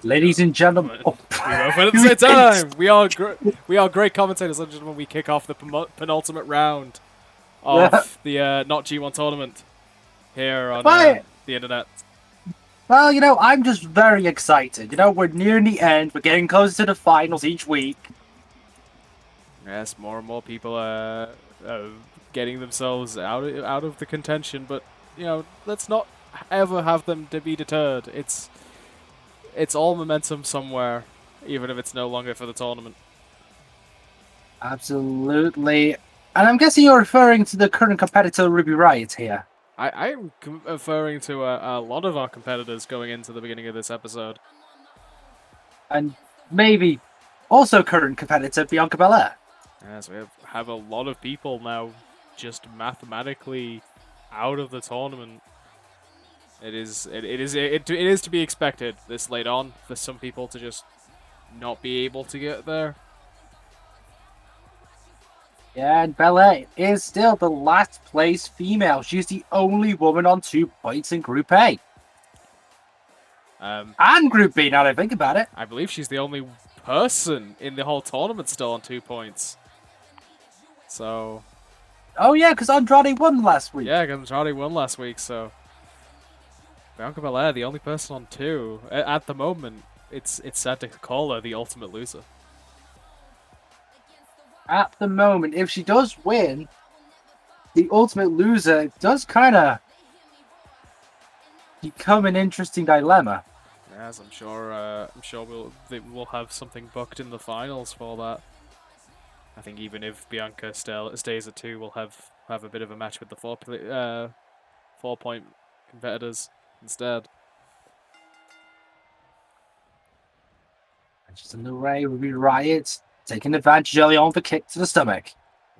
Ladies and gentlemen, we both went at the same time. We are great commentators, ladies and gentlemen. We kick off the penultimate round of the not G1 tournament here on the internet. Well, I'm just very excited. We're nearing the end. We're getting closer to the finals each week. Yes, more and more people are getting themselves out of the contention, but let's not ever have them to be deterred. It's all momentum somewhere, even if it's no longer for the tournament. Absolutely. And I'm guessing you're referring to the current competitor Ruby Riott here. I'm referring to a lot of our competitors going into the beginning of this episode. And maybe also current competitor Bianca Belair. Yes, we have a lot of people now just mathematically out of the tournament. It is to be expected this late on for some people to just not be able to get there. Yeah, and Belair is still the last place female. She's the only woman on 2 points in Group A. And Group B, now that I think about it. I believe she's the only person in the whole tournament still on 2 points. So... Oh yeah, because Andrade won last week. Yeah, because Andrade won last week, so... Bianca Belair, the only person on 2. At the moment, it's sad to call her the ultimate loser. At the moment, if she does win, the ultimate loser does kind of become an interesting dilemma. Yes, I'm sure we'll have something booked in the finals for that. I think even if Bianca stays at 2, we'll have a bit of a match with the 4-point competitors instead. Just in the way, Ruby Riott taking advantage early on of the kick to the stomach.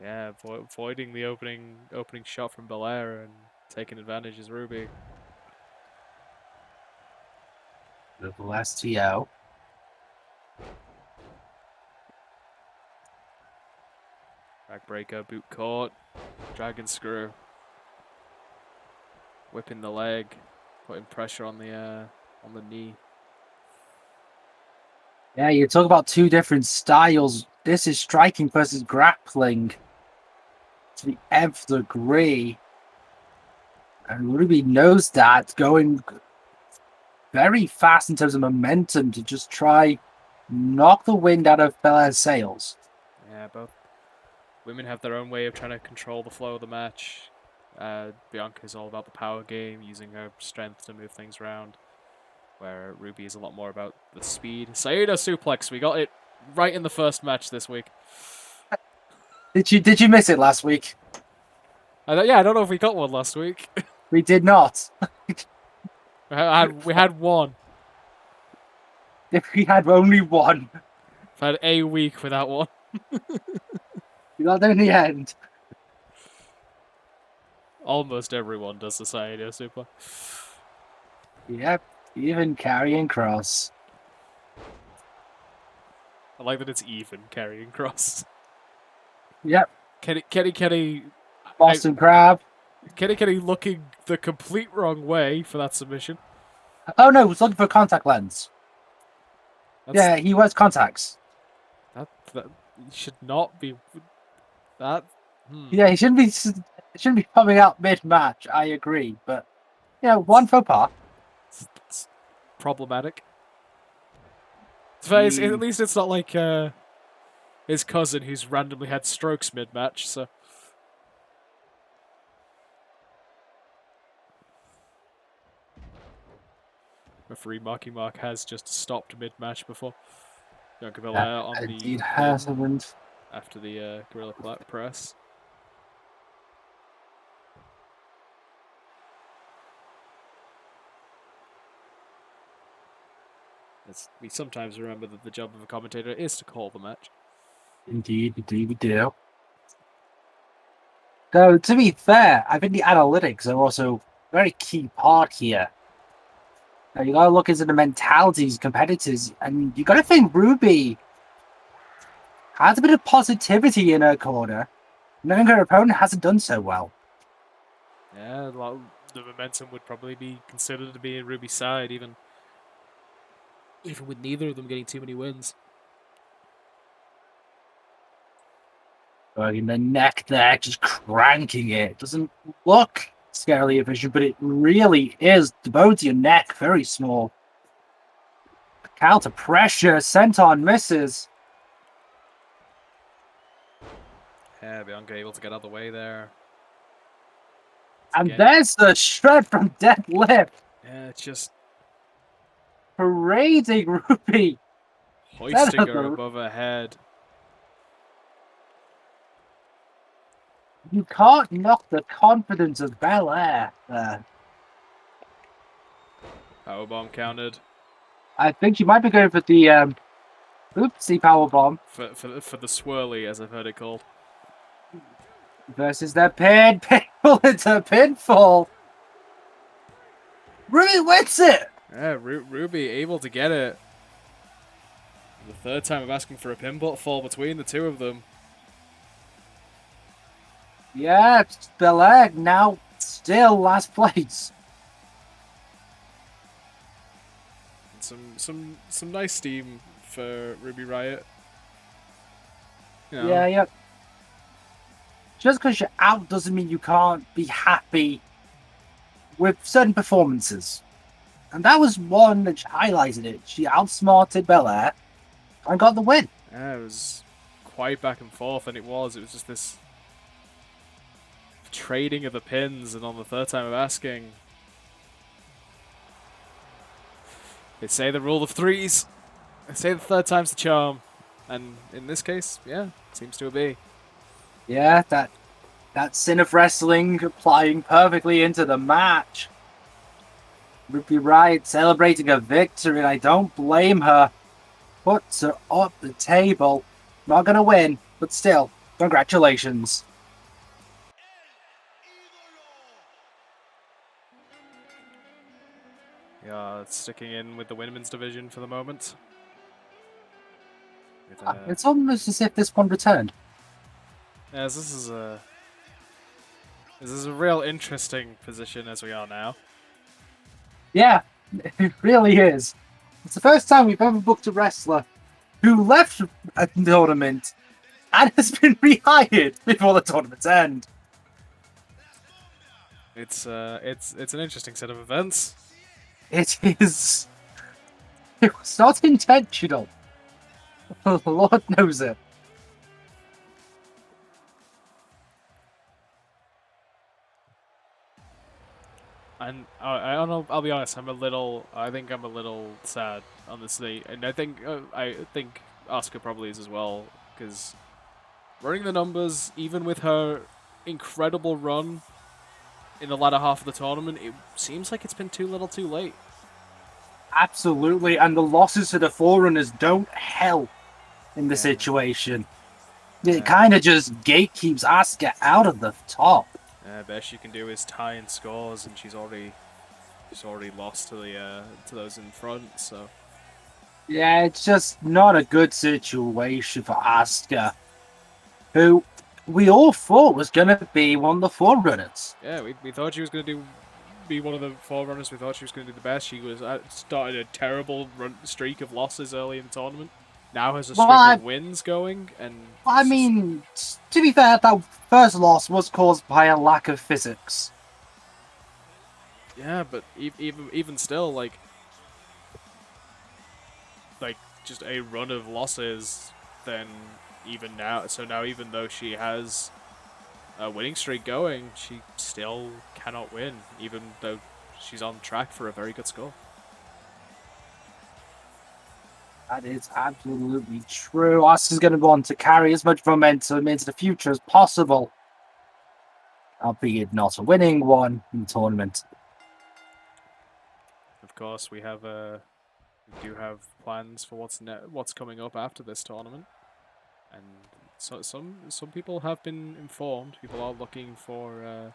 Yeah, avoiding the opening shot from Belair and taking advantage is Ruby. Little STO. Backbreaker, boot caught, dragon screw. Whipping the leg, putting pressure on the knee. Yeah, you talk about 2 different styles. This is striking versus grappling to the nth degree. And Ruby knows that, going very fast in terms of momentum to just try knock the wind out of Belair's sails. Yeah, both women have their own way of trying to control the flow of the match. Bianca's all about the power game, using her strength to move things around, where Ruby is a lot more about the speed. Shayna suplex, we got it right in the first match this week. Did you miss it last week? I don't know if we got one last week. We did not. we had one. If we had only one. We've had a week without one. We got there in the end. Almost everyone does the Shayna super. Yep, even carrying cross. I like that it's even carrying cross. Yep. Kenny. Boston Crab. Kenny looking the complete wrong way for that submission. Oh no, he was looking for a contact lens. Yeah, he wears contacts. That should not be. That. Yeah, he shouldn't be coming out mid-match. I agree, but one faux pas. It's problematic. At least it's not like his cousin who's randomly had strokes mid-match. So. Referee Mark has just stopped mid-match before. Bianca Belair on the hasn't. After the Gorilla Press. We sometimes remember that the job of a commentator is to call the match. Indeed, we do. Though, to be fair, I think the analytics are also a very key part here. Now, you gotta look into the mentalities of competitors, and you gotta think Ruby has a bit of positivity in her corner, knowing her opponent hasn't done so well. Yeah, the momentum would probably be considered to be in Ruby's side, even. even with neither of them getting too many wins. In the neck there, just cranking it. Doesn't look scarily efficient, but it really is. The bone to your neck, very small. Counter pressure, senton misses. Yeah, Bianca able to get out of the way there. And Again. there's the shred from deadlift. Yeah, it's just Parading Ruby. hoisting her above her head. You can't knock the confidence of Belair there. Powerbomb counted. I think she might be going for the oopsie powerbomb. For the swirly, as I've heard it called. Versus the pin. Pinfall into pinfall. Ruby wins it. Yeah, Ruby able to get it. The third time of asking for a pinball fall between the two of them. Yeah, Belair now still last place. And some nice steam for Ruby Riott. You know. Yeah. Just because you're out doesn't mean you can't be happy with certain performances. And that was one that highlighted it. She outsmarted Belair and got the win. Yeah, it was quite back and forth, and it was just this trading of the pins, and on the third time of asking, they say the rule of threes. They say the third time's the charm, and in this case, yeah, seems to be. Yeah, that sin of wrestling applying perfectly into the match. Ruby Riott celebrating a victory, and I don't blame her. Puts her up the table. Not gonna win, but still, congratulations. Yeah, sticking in with the women's division for the moment. It's almost as if this one returned. Yes, this is a real interesting position as we are now. Yeah, it really is. It's the first time we've ever booked a wrestler who left a tournament and has been rehired before the tournament's end. It's an interesting set of events. It is. It was not intentional. The Lord knows it. And I'll be honest. I think I'm a little sad, honestly, and I think Asuka probably is as well, because running the numbers, even with her incredible run in the latter half of the tournament, it seems like it's been too little, too late. Absolutely, and the losses to the Forerunners don't help in the situation. It kind of just gatekeeps Asuka out of the top. Best she can do is tie in scores, and she's already lost to those in front. So yeah, it's just not a good situation for Asuka, who we all thought was going to be one of the Forerunners. Yeah, we thought she was going to be one of the Forerunners. We thought she was going to do the best. She was started a terrible streak of losses early in the tournament. Now has a streak of wins going, and I mean, to be fair, that first loss was caused by a lack of physics. Yeah, but even still, like just a run of losses, then even now. So now, even though she has a winning streak going, she still cannot win, even though she's on track for a very good score. That is absolutely true. Asuka's going to want to carry as much momentum into the future as possible, albeit not a winning one in the tournament. Of course, we do have plans for what's coming up after this tournament, and so some people have been informed. People are looking for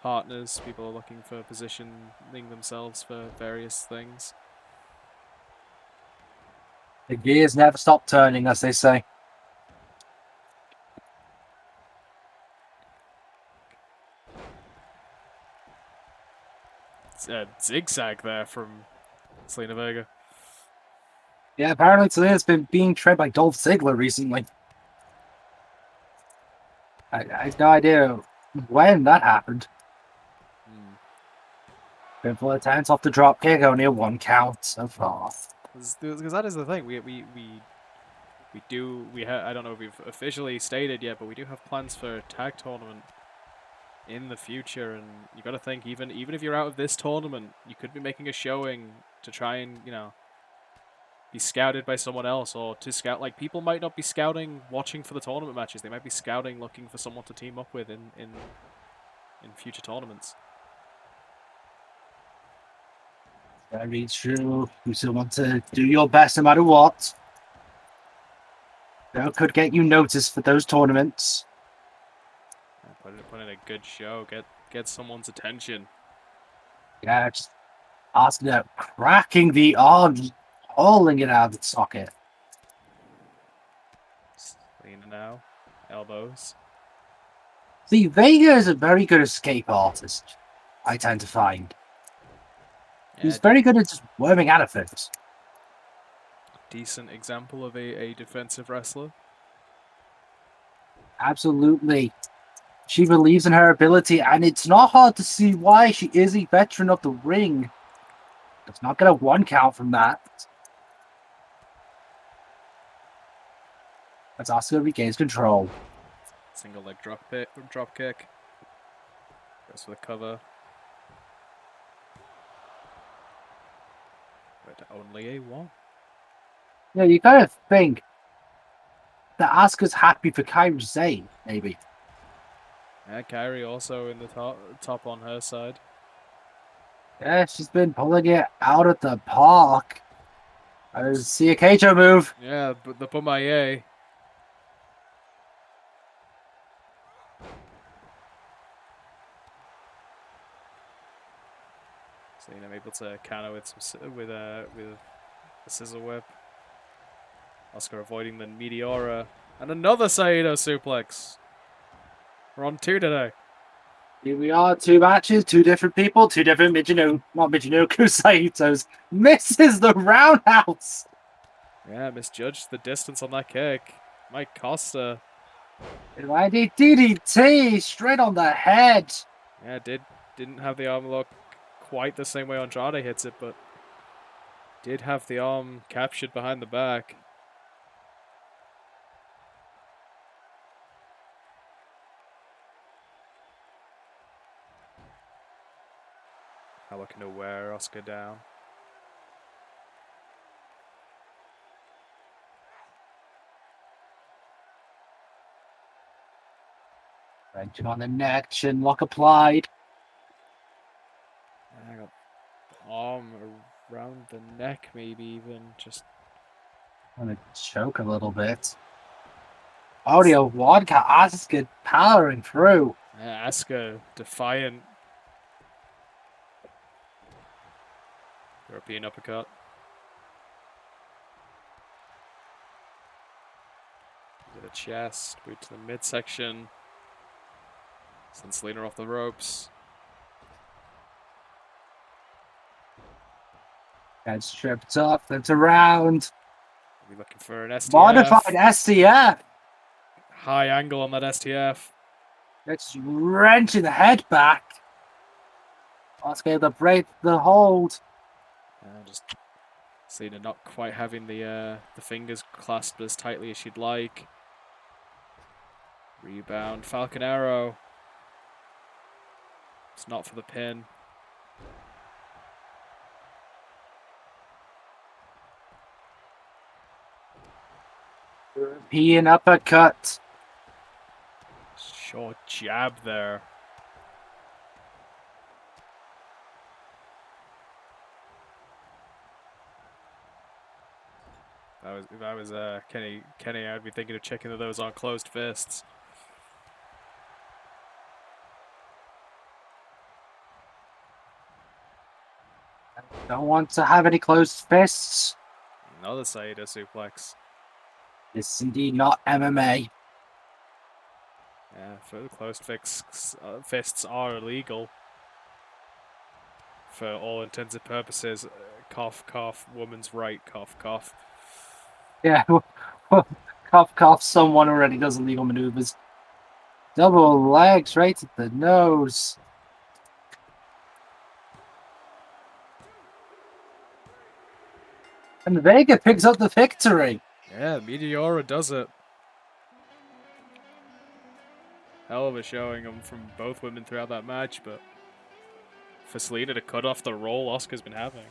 partners. People are looking for positioning themselves for various things. The gears never stop turning, as they say. It's a zigzag there from Zelina Vega. Yeah, apparently Zelina's been being trained by Dolph Ziggler recently. I have no idea when that happened. Been full attempts off the drop kick, only a 1 count so far. Because that is the thing. I don't know if we've officially stated yet, but we do have plans for a tag tournament in the future, and you got to think even if you're out of this tournament, you could be making a showing to try and be scouted by someone else, or to scout. Like, people might not be scouting watching for the tournament matches; they might be scouting looking for someone to team up with in future tournaments. Very true. You still want to do your best no matter what. That could get you noticed for those tournaments. Put in a good show. Get someone's attention. Yeah, just Asuka cracking the arm, just pulling it out of the socket. Zelina now, elbows. See, Vega is a very good escape artist, I tend to find. He's very good at just worming out of things. Decent example of a defensive wrestler. Absolutely. She believes in her ability, and it's not hard to see why. She is a veteran of the ring. It's not going to 1 count from that. As Asuka regains control. Single leg drop kick. Goes for the cover. But only a 1. Yeah, you kind of think that Asuka's happy for Kairi Zayn, maybe. Yeah, Kairi also in the top on her side. Yeah, she's been pulling it out of the park. I see a Keijo move. Yeah, but the Pumaye. So I'm able to counter with a scissor whip. Asuka avoiding the Meteora. And another Saito suplex. We're on 2 today. Here we are, 2 matches, 2 different people, 2 different Michinoku Saitos. Misses the roundhouse. Yeah, misjudged the distance on that kick. Might cost her. Landed DDT straight on the head. Yeah, didn't have the arm lock quite the same way Andrade hits it, but did have the arm captured behind the back. Now looking to wear Asuka down. Wrench on the neck, chin lock applied. I got the arm around the neck, maybe even just. Gonna choke a little bit. Audio vodka, Asuka powering through. Yeah, Asuka defiant. European uppercut. To the chest, boot to the midsection. Sends Zelina off the ropes. Gets stripped up, flips around. We're looking for an STF. Modified STF. High angle on that STF. It's wrenching the head back. Asuka able to break the hold. Just Zelina not quite having the fingers clasped as tightly as she'd like. Rebound, Falcon Arrow. It's not for the pin. European uppercut. Short jab there. If I was Kenny, I'd be thinking of checking those on closed fists. Don't want to have any closed fists. Another Saito suplex. This is indeed not MMA. Yeah, for closed fists are illegal. For all intents and purposes, cough, cough, woman's right, cough, cough. Yeah, cough, cough. Someone already does illegal maneuvers. Double legs right to the nose. And Vega picks up the victory. Yeah, Meteora does it. Hell of a showing from both women throughout that match, but for Zelina to cut off the roll Asuka's been having.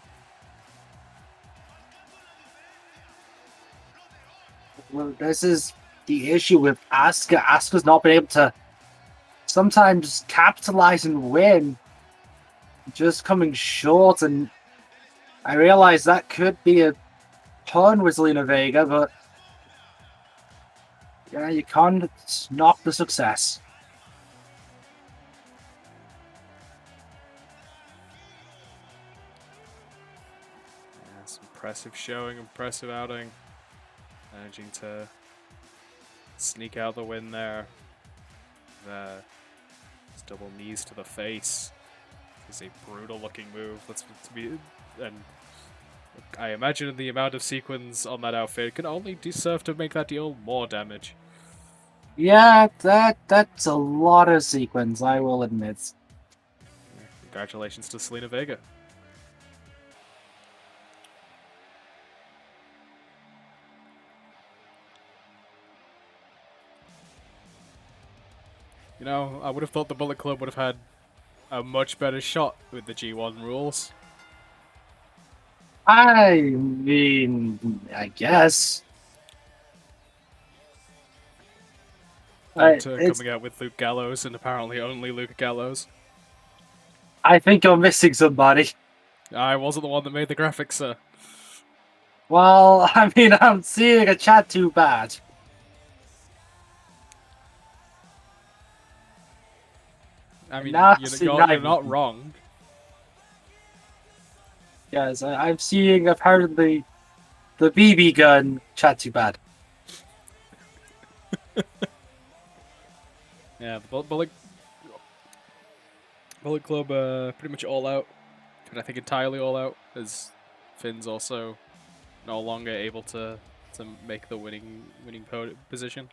Well, this is the issue with Asuka. Asuka's not been able to sometimes capitalize and win. Just coming short, and I realize that could be a pun with Zelina Vega, but yeah, you can't knock the success. Yes, impressive showing, impressive outing. Managing to sneak out the win there. His double knees to the face is a brutal looking move. That's to be, and I imagine the amount of sequins on that outfit can only serve to make that deal more damage. Yeah, that's a lot of sequence, I will admit. Congratulations to Zelina Vega. You know, I would have thought the Bullet Club would have had a much better shot with the G1 rules. I mean, I guess. KENTA It's. coming out with Luke Gallows and apparently only Luke Gallows. I think you're missing somebody. I wasn't the one that made the graphics, sir. Well, I mean, I'm seeing a chat too bad. I mean, Now, you're not wrong. yes, I'm seeing apparently the BB gun chat too bad. Yeah, the Bullet Club pretty much all out, and I think entirely all out, as Finn's also no longer able to make the winning position.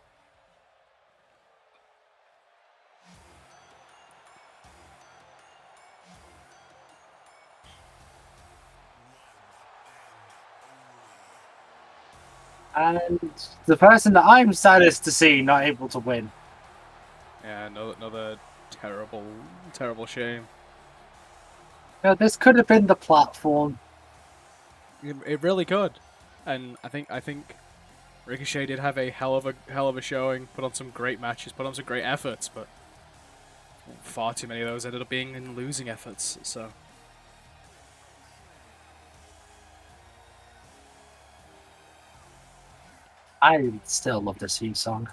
And the person that I'm saddest to see not able to win. Yeah, another terrible shame. Yeah, this could have been the platform. It really could, and I think Ricochet did have a hell of a showing, put on some great matches, put on some great efforts, but far too many of those ended up being in losing efforts. So I still love this theme song.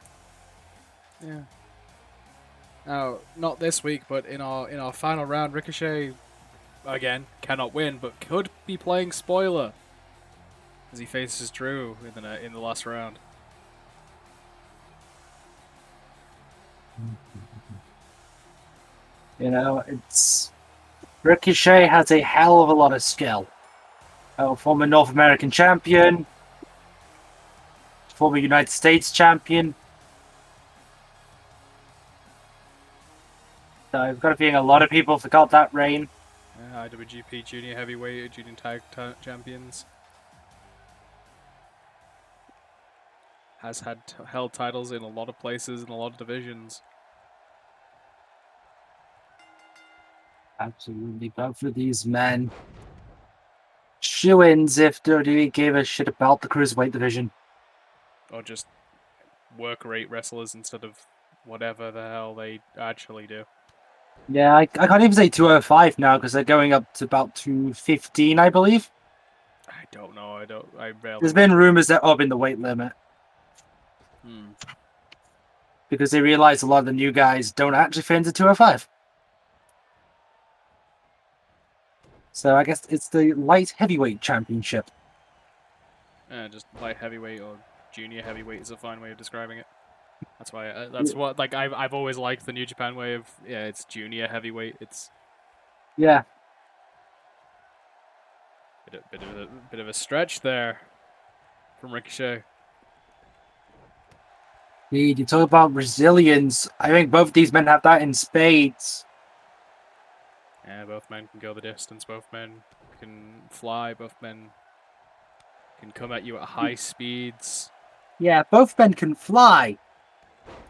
yeah. Now, not this week, but in our final round, Ricochet again cannot win, but could be playing spoiler as he faces Drew in the last round. You know, it's Ricochet has a hell of a lot of skill. Former North American champion, former United States champion. So I've got a feeling a lot of people forgot that reign. IWGP Junior Heavyweight, Junior Tag Champions. Has held titles in a lot of places in a lot of divisions. Absolutely, both of these men shoo-ins if WWE gave a shit about the cruiserweight division. Or just work rate wrestlers instead of whatever the hell they actually do. Yeah, I can't even say 205 now because they're going up to about 215, I believe. I don't know. I barely. There's been rumors that up in the weight limit because they realize a lot of the new guys don't actually fit into 205. So I guess it's the light heavyweight championship. Just light heavyweight or junior heavyweight is a fine way of describing it. That's why. That's what. Like I've always liked the New Japan way of it's junior heavyweight. It's Yeah. bit of a stretch there from Ricochet. You talk about resilience. I think both these men have that in spades. Yeah, both men can go the distance. Both men can fly. Both men can come at you at high speeds. Yeah, both men can fly.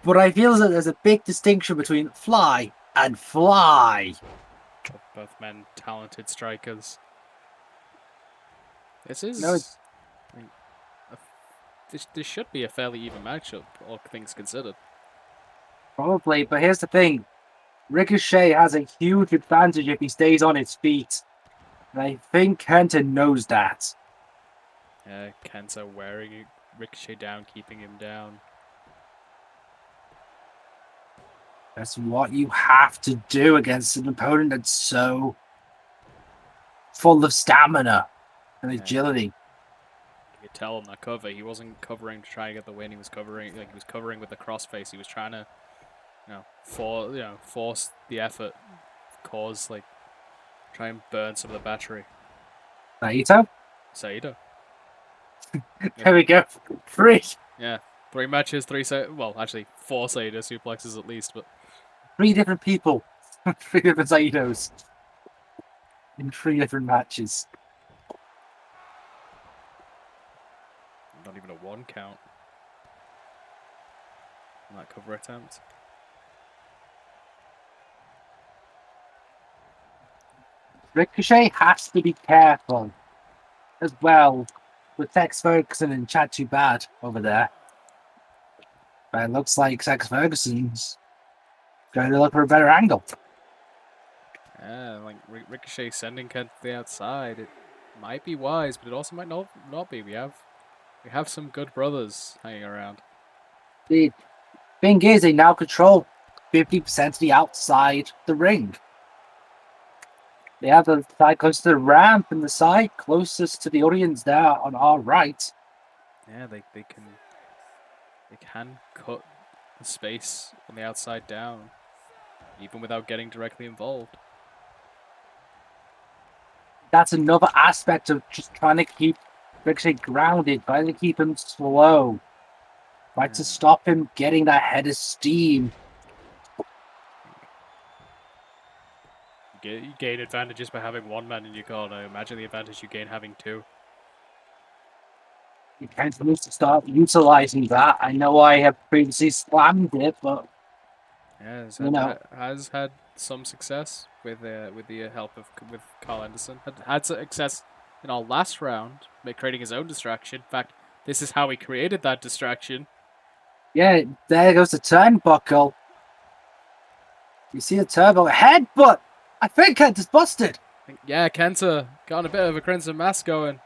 But I feel that there's a big distinction between fly and fly. Both men talented strikers. This No, is. I mean, this should be a fairly even matchup, all things considered. probably, but here's the thing. Ricochet has a huge advantage if he stays on his feet. And I think KENTA knows that. Kenta wearing Ricochet down, keeping him down. That's what you have to do against an opponent that's so full of stamina and agility. You could tell on that cover, he wasn't covering to try and get the win. He was covering with the crossface. He was trying to, force the effort, try and burn some of the battery. Naito? Saito. There we go. 3. Yeah, 3 matches, 4 Saito suplexes at least, but 3 different people. 3 different Saitos. In 3 different matches. not even a 1 count on that cover attempt. Ricochet has to be careful as well with Tex Ferguson and Chad Too Bad over there. But it looks like Tex Ferguson's going to look for a better angle. Yeah, like Ricochet sending Kent to the outside. It might be wise, but it also might not be. We have some good brothers hanging around. The thing is, they now control 50% of the outside the ring. They have the side close to the ramp and the side closest to the audience there on our right. Yeah, they can cut the space on the outside down, even without getting directly involved. That's another aspect of just trying to keep Ricochet grounded, trying to keep him slow, trying to stop him getting that head of steam. You gain advantages by having 1 man in your corner. Imagine the advantage you gain having 2. You can't need to start utilizing that. I know I have previously slammed it, but Yeah, has had some success with the help of Carl Anderson. Had success in our last round by creating his own distraction. In fact, this is how he created that distraction. yeah, there goes the turnbuckle. You see the turbo headbutt. I think Kent is busted. Yeah, Kenta got a bit of a Crimson Mask going.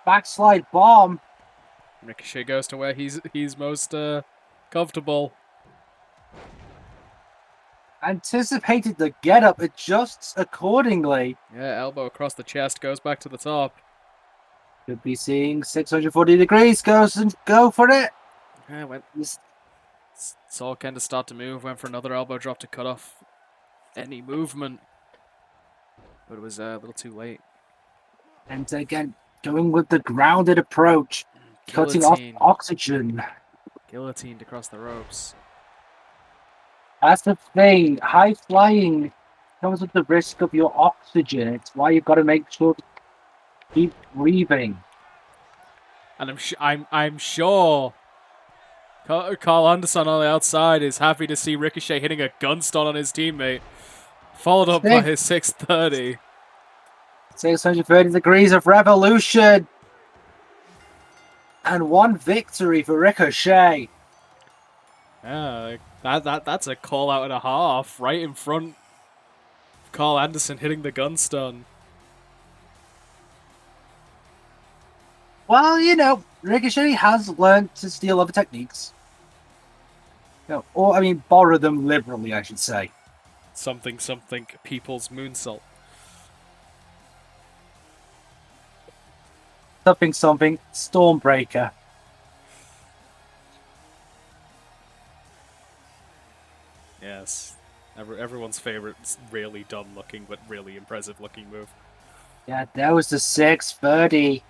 Backslide bomb. Ricochet goes to where he's most comfortable. Anticipated the getup, adjusts accordingly. Yeah, elbow across the chest, goes back to the top. Could be seeing 640 degrees. Goes and go for it. Yeah, saw Kenta start to move, went for another elbow drop to cut off any movement. But it was a little too late. And again, going with the grounded approach. Cutting off oxygen. Guillotined across the ropes. That's the thing. High flying comes with the risk of your oxygen. It's why you've got to make sure to keep breathing. And I'm sure Carl Anderson on the outside is happy to see Ricochet hitting a gunstun on his teammate, followed up by his 630. 630 degrees of revolution. And 1 victory for Ricochet. Yeah, that's a call out and a half right in front of Carl Anderson hitting the gun stun. Well, Ricochet has learned to steal other techniques. Borrow them liberally, I should say. Something people's moonsault. Something Stormbreaker. Yes. Everyone's favorite, really dumb looking but really impressive looking move. Yeah, that was the 630.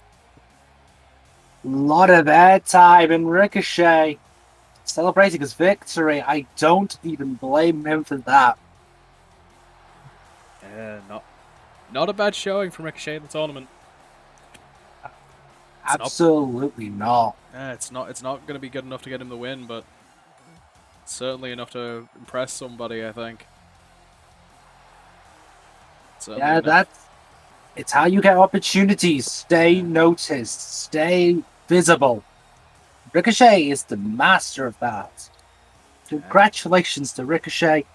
Lot of airtime in Ricochet. celebrating his victory. I don't even blame him for that. Yeah, not a bad showing from Ricochet in the tournament. Absolutely not. It's not going to be good enough to get him the win, but certainly enough to impress somebody, I think. Certainly enough. It's how you get opportunities. Stay noticed. Stay visible. Ricochet is the master of that. Congratulations to Ricochet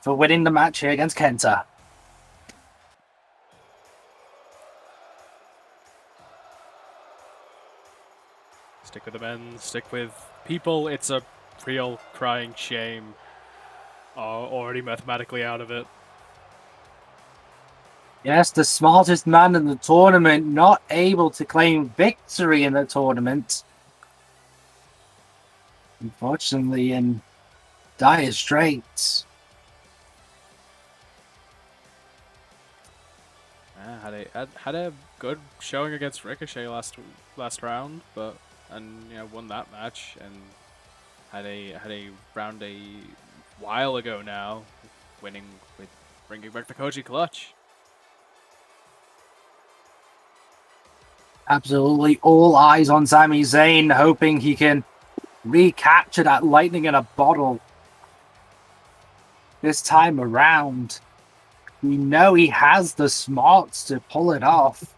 for winning the match here against KENTA. Stick with the men, stick with people. It's a real crying shame. Already mathematically out of it. Yes, the smartest man in the tournament not able to claim victory in the tournament. Unfortunately, in dire straits. Had a good showing against Ricochet last round, and won that match, and had a round a while ago now, winning with bringing back the Koji clutch. Absolutely all eyes on Sami Zayn, hoping he can recapture that lightning in a bottle this time around. We know he has the smarts to pull it off.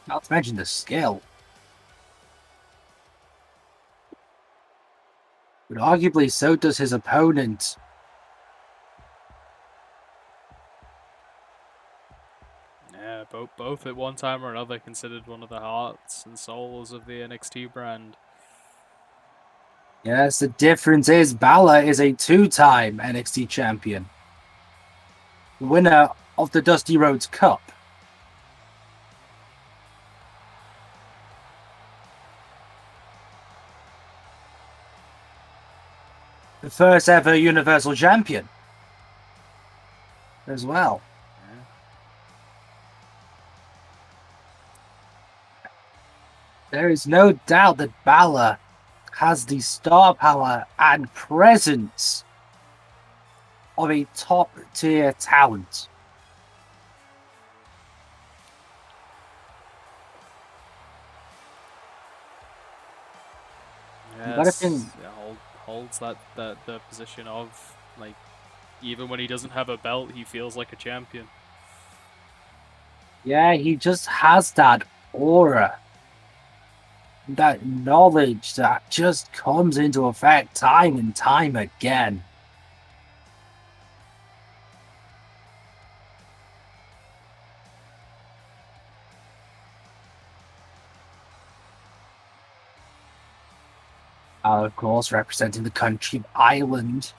Not to mention the skill. But arguably so does his opponent. Yeah, both at one time or another considered one of the hearts and souls of the NXT brand. Yes, the difference is Bálor is a two-time NXT champion. Winner of the Dusty Rhodes Cup. The first ever Universal Champion. As well. There is no doubt that Bálor has the star power and presence of a top-tier talent. Yes, holds the position of, like, even when he doesn't have a belt, he feels like a champion. Yeah, he just has that aura. That knowledge that just comes into effect time and time again. Of course, representing the country of Ireland.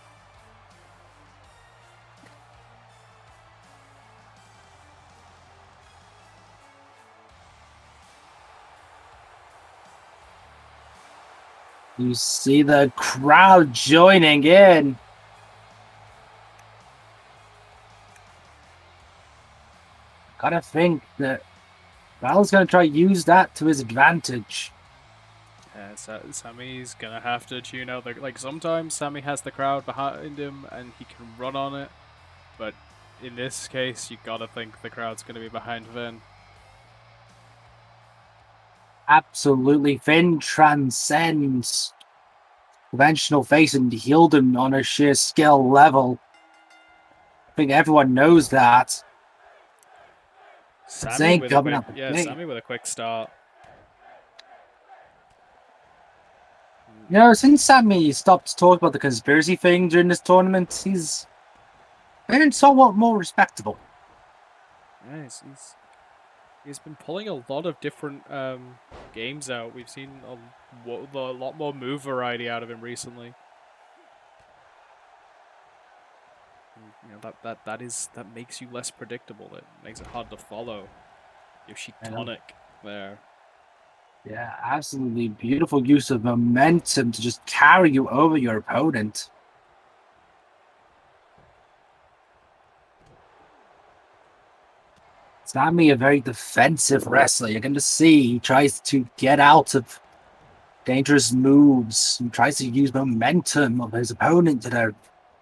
You see the crowd joining in. Gotta think that Val's gonna try to use that to his advantage. Sami's gonna have to tune out like sometimes Sami has the crowd behind him and he can run on it, but in this case you gotta think the crowd's gonna be behind Finn. Absolutely, Finn transcends conventional face and healed him on a sheer skill level. I think everyone knows that. Sami with a quick start. You know, since Sami stopped talking about the conspiracy thing during this tournament, he's been somewhat more respectable. Yeah, he's been pulling a lot of different games out. We've seen a lot more move variety out of him recently. And, that makes you less predictable. It makes it hard to follow. Yoshitonic there. Yeah, absolutely beautiful use of momentum to just carry you over your opponent. Sami, a very defensive wrestler. You're going to see he tries to get out of dangerous moves and tries to use momentum of his opponent to their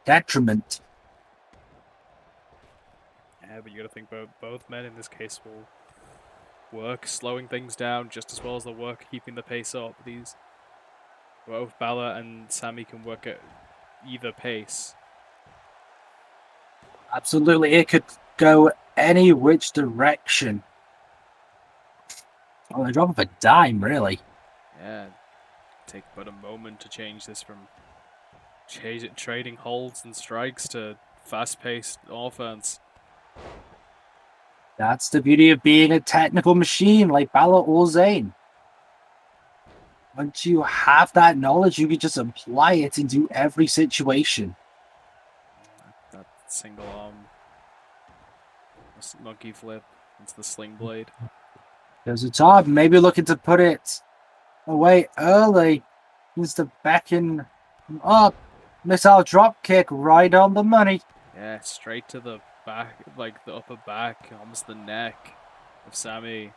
detriment. Yeah, but you got to think both men in this case will work slowing things down just as well as they'll work keeping the pace up. Both Bálor and Sami can work at either pace. Absolutely, it could go any which direction. Oh, the drop of a dime, really. Yeah, take but a moment to change this from trading holds and strikes to fast-paced offense. That's the beauty of being a technical machine like Bálor or Zayn. Once you have that knowledge, you can just apply it into every situation. That single arm monkey flip into the sling blade. There's a top, maybe looking to put it away early. Needs to beckon up. Missile drop kick right on the money. Yeah, straight to the back, like the upper back, almost the neck of Sami.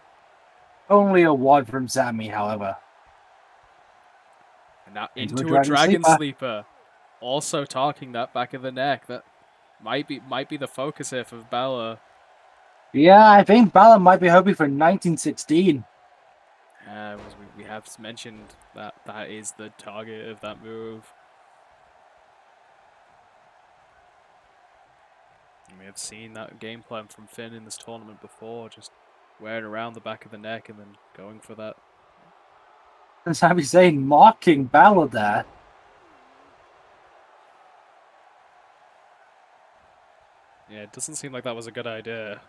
Only a one from Sami, however. And now into a dragon sleeper. sleeper. Also targeting that back of the neck. That might be the focus here for Bálor. Yeah, I think Bálor might be hoping for 1916. We have mentioned that is the target of that move. And we have seen that game plan from Finn in this tournament before, just wearing around the back of the neck and then going for that. And Sami Zayn mocking Bálor there. Yeah, it doesn't seem like that was a good idea.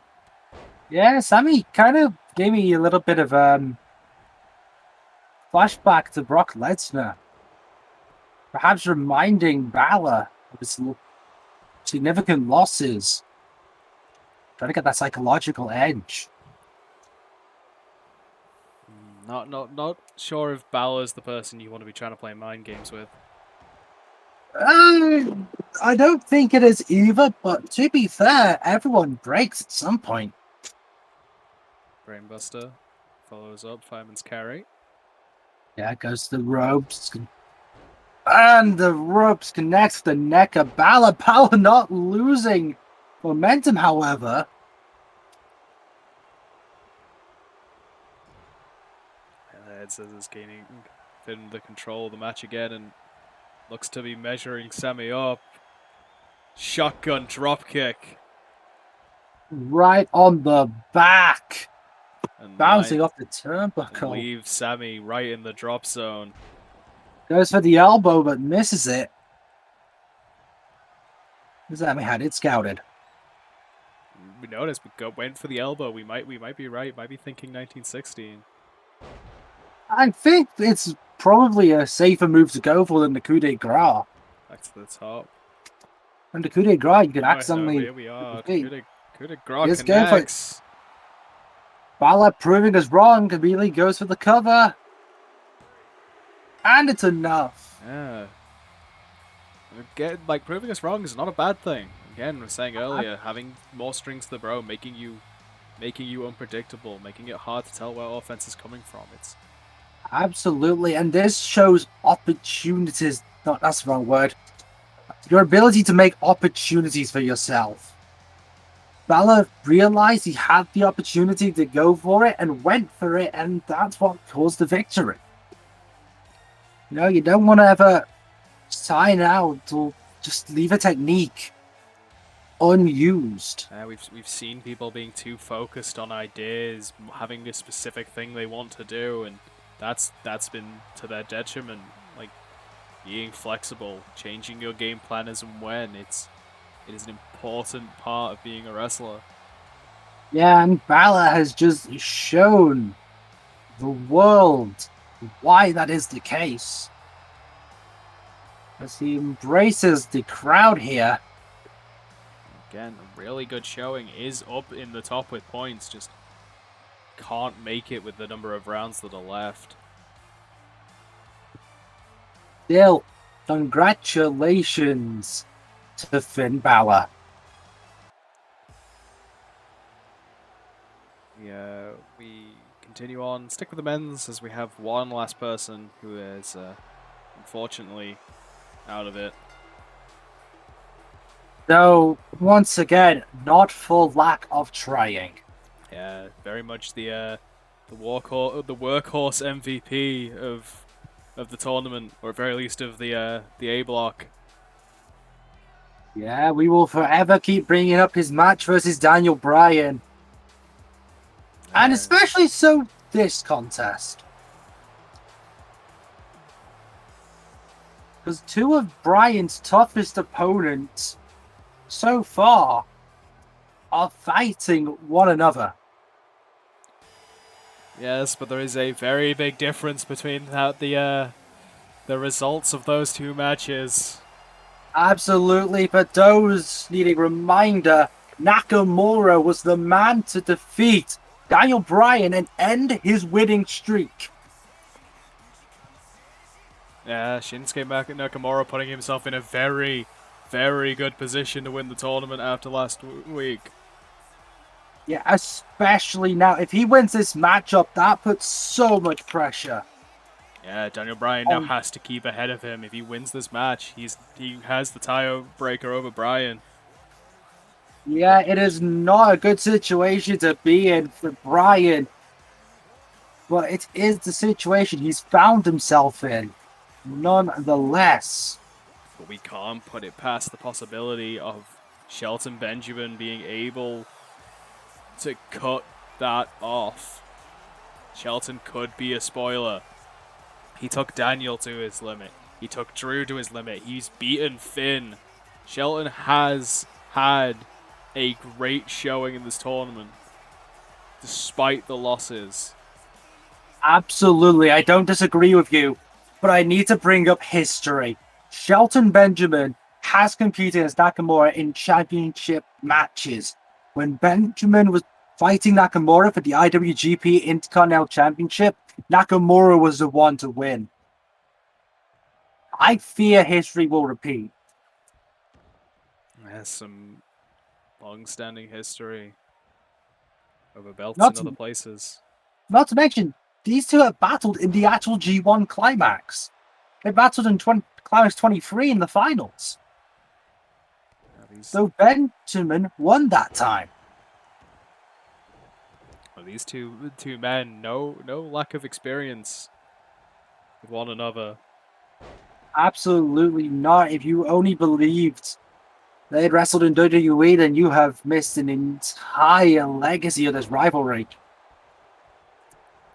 Yeah, Sami kind of gave me a little bit of flashback to Brock Lesnar. Perhaps reminding Bálor of his significant losses. Trying to get that psychological edge. Not sure if Balor's the person you want to be trying to play mind games with. I don't think it is either, but to be fair, everyone breaks at some point. Brainbuster follows up, fireman's carry. Yeah, goes to the ropes. And the ropes connects the neck of Bálor. Bálor not losing momentum, however. It says it's gaining Finn the control of the match again and looks to be measuring Sami up. Shotgun dropkick. Right on the back. And Bouncing off the turnbuckle. Leaves Sami right in the drop zone. Goes for the elbow, but misses it. Sami had it scouted. We noticed we went for the elbow. We might be right. Might be thinking 1916. I think it's probably a safer move to go for than the coup de grace. Back to the top. And the coup de grace, you could accidentally... Here we are. Coup de grace Just go for it. Bálor proving us wrong. Immediately goes for the cover. And it's enough. Yeah. Again, like, proving us wrong is not a bad thing. Again, we were saying earlier, having more strings to the bow, making you unpredictable, making it hard to tell where offense is coming from. It's absolutely, and this shows opportunities. No, that's the wrong word. Your ability to make opportunities for yourself. Bálor realized he had the opportunity to go for it and went for it, and that's what caused the victory. You know, you don't want to ever sign out or just leave a technique unused. We've seen people being too focused on ideas, having a specific thing they want to do, and that's been to their detriment. Like, being flexible, changing your game plan as and when, it is an important part of being a wrestler. Yeah, and Bálor has just shown the world why that is the case. As he embraces the crowd here. Again, a really good showing. Is up in the top with points, just can't make it with the number of rounds that are left. Still, congratulations to Finn Bálor. Yeah, we continue on. Stick with the men's as we have one last person who is unfortunately out of it. Though, once again, not for lack of trying. Yeah, very much the workhorse MVP of the tournament, or at very least of the A block. Yeah, we will forever keep bringing up his match versus Daniel Bryan. And especially so this contest. Because two of Bryan's toughest opponents so far are fighting one another. Yes, but there is a very big difference between the results of those two matches. Absolutely, but those needing reminder, Nakamura was the man to defeat Daniel Bryan and end his winning streak. Yeah, Shinsuke Nakamura putting himself in a very, very good position to win the tournament after last week. Yeah, especially now. If he wins this matchup, that puts so much pressure. Yeah, Daniel Bryan now has to keep ahead of him. If he wins this match, he has the tiebreaker over Bryan. Yeah, it is not a good situation to be in for Bryan. But it is the situation he's found himself in, nonetheless. But we can't put it past the possibility of Shelton Benjamin being able to cut that off. Shelton could be a spoiler. He took Daniel to his limit. He took Drew to his limit. He's beaten Finn. Shelton has had a great showing in this tournament, despite the losses. Absolutely, I don't disagree with you, but I need to bring up history. Shelton Benjamin has competed as Nakamura in championship matches. When Benjamin was fighting Nakamura for the IWGP Intercontinental Championship, Nakamura was the one to win. I fear history will repeat. Has some long-standing history over belts Not in other places. Not to mention, these two have battled in the actual G1 Climax. They battled in Climax 23 in the finals. So Benjamin won that time. Well, these two men, no lack of experience with one another. Absolutely not. If you only believed they had wrestled in WWE, then you have missed an entire legacy of this rivalry.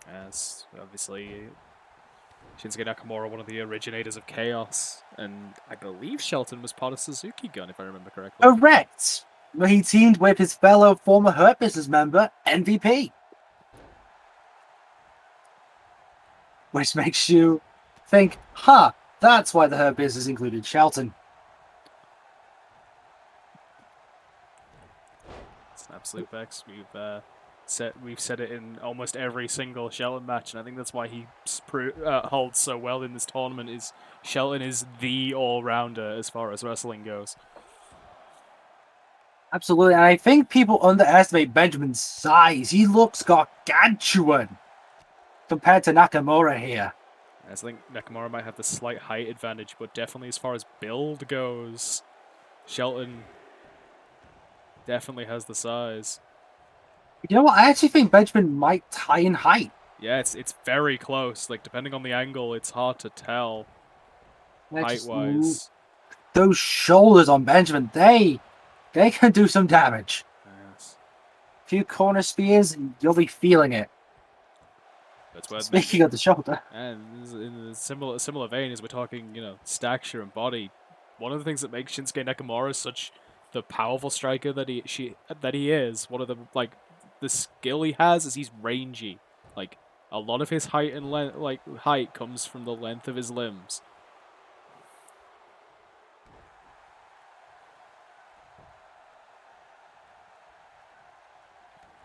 Yes, obviously, Shinsuke Nakamura, one of the originators of Chaos, and I believe Shelton was part of Suzuki Gun, if I remember correctly. Correct. Where he teamed with his fellow former Hurt Business member, MVP. Which makes you think, that's why the Hurt Business included Shelton. It's an absolute vex. We've said it in almost every single Shelton match, and I think that's why he holds so well in this tournament. Is Shelton is the all-rounder as far as wrestling goes. Absolutely, and I think people underestimate Benjamin's size. He looks gargantuan compared to Nakamura here. I think Nakamura might have the slight height advantage, but definitely as far as build goes, Shelton definitely has the size. You know what? I actually think Benjamin might tie in height. Yeah, it's very close. Like, depending on the angle, it's hard to tell height-wise. Those shoulders on Benjamin, they can do some damage. Yes. A few corner spears, you'll be feeling it. Speaking of the shoulder. And in a similar vein, as we're talking, stature and body, one of the things that makes Shinsuke Nakamura such the powerful striker that he is, one of the skill he has is he's rangy. Like, a lot of his height and height comes from the length of his limbs.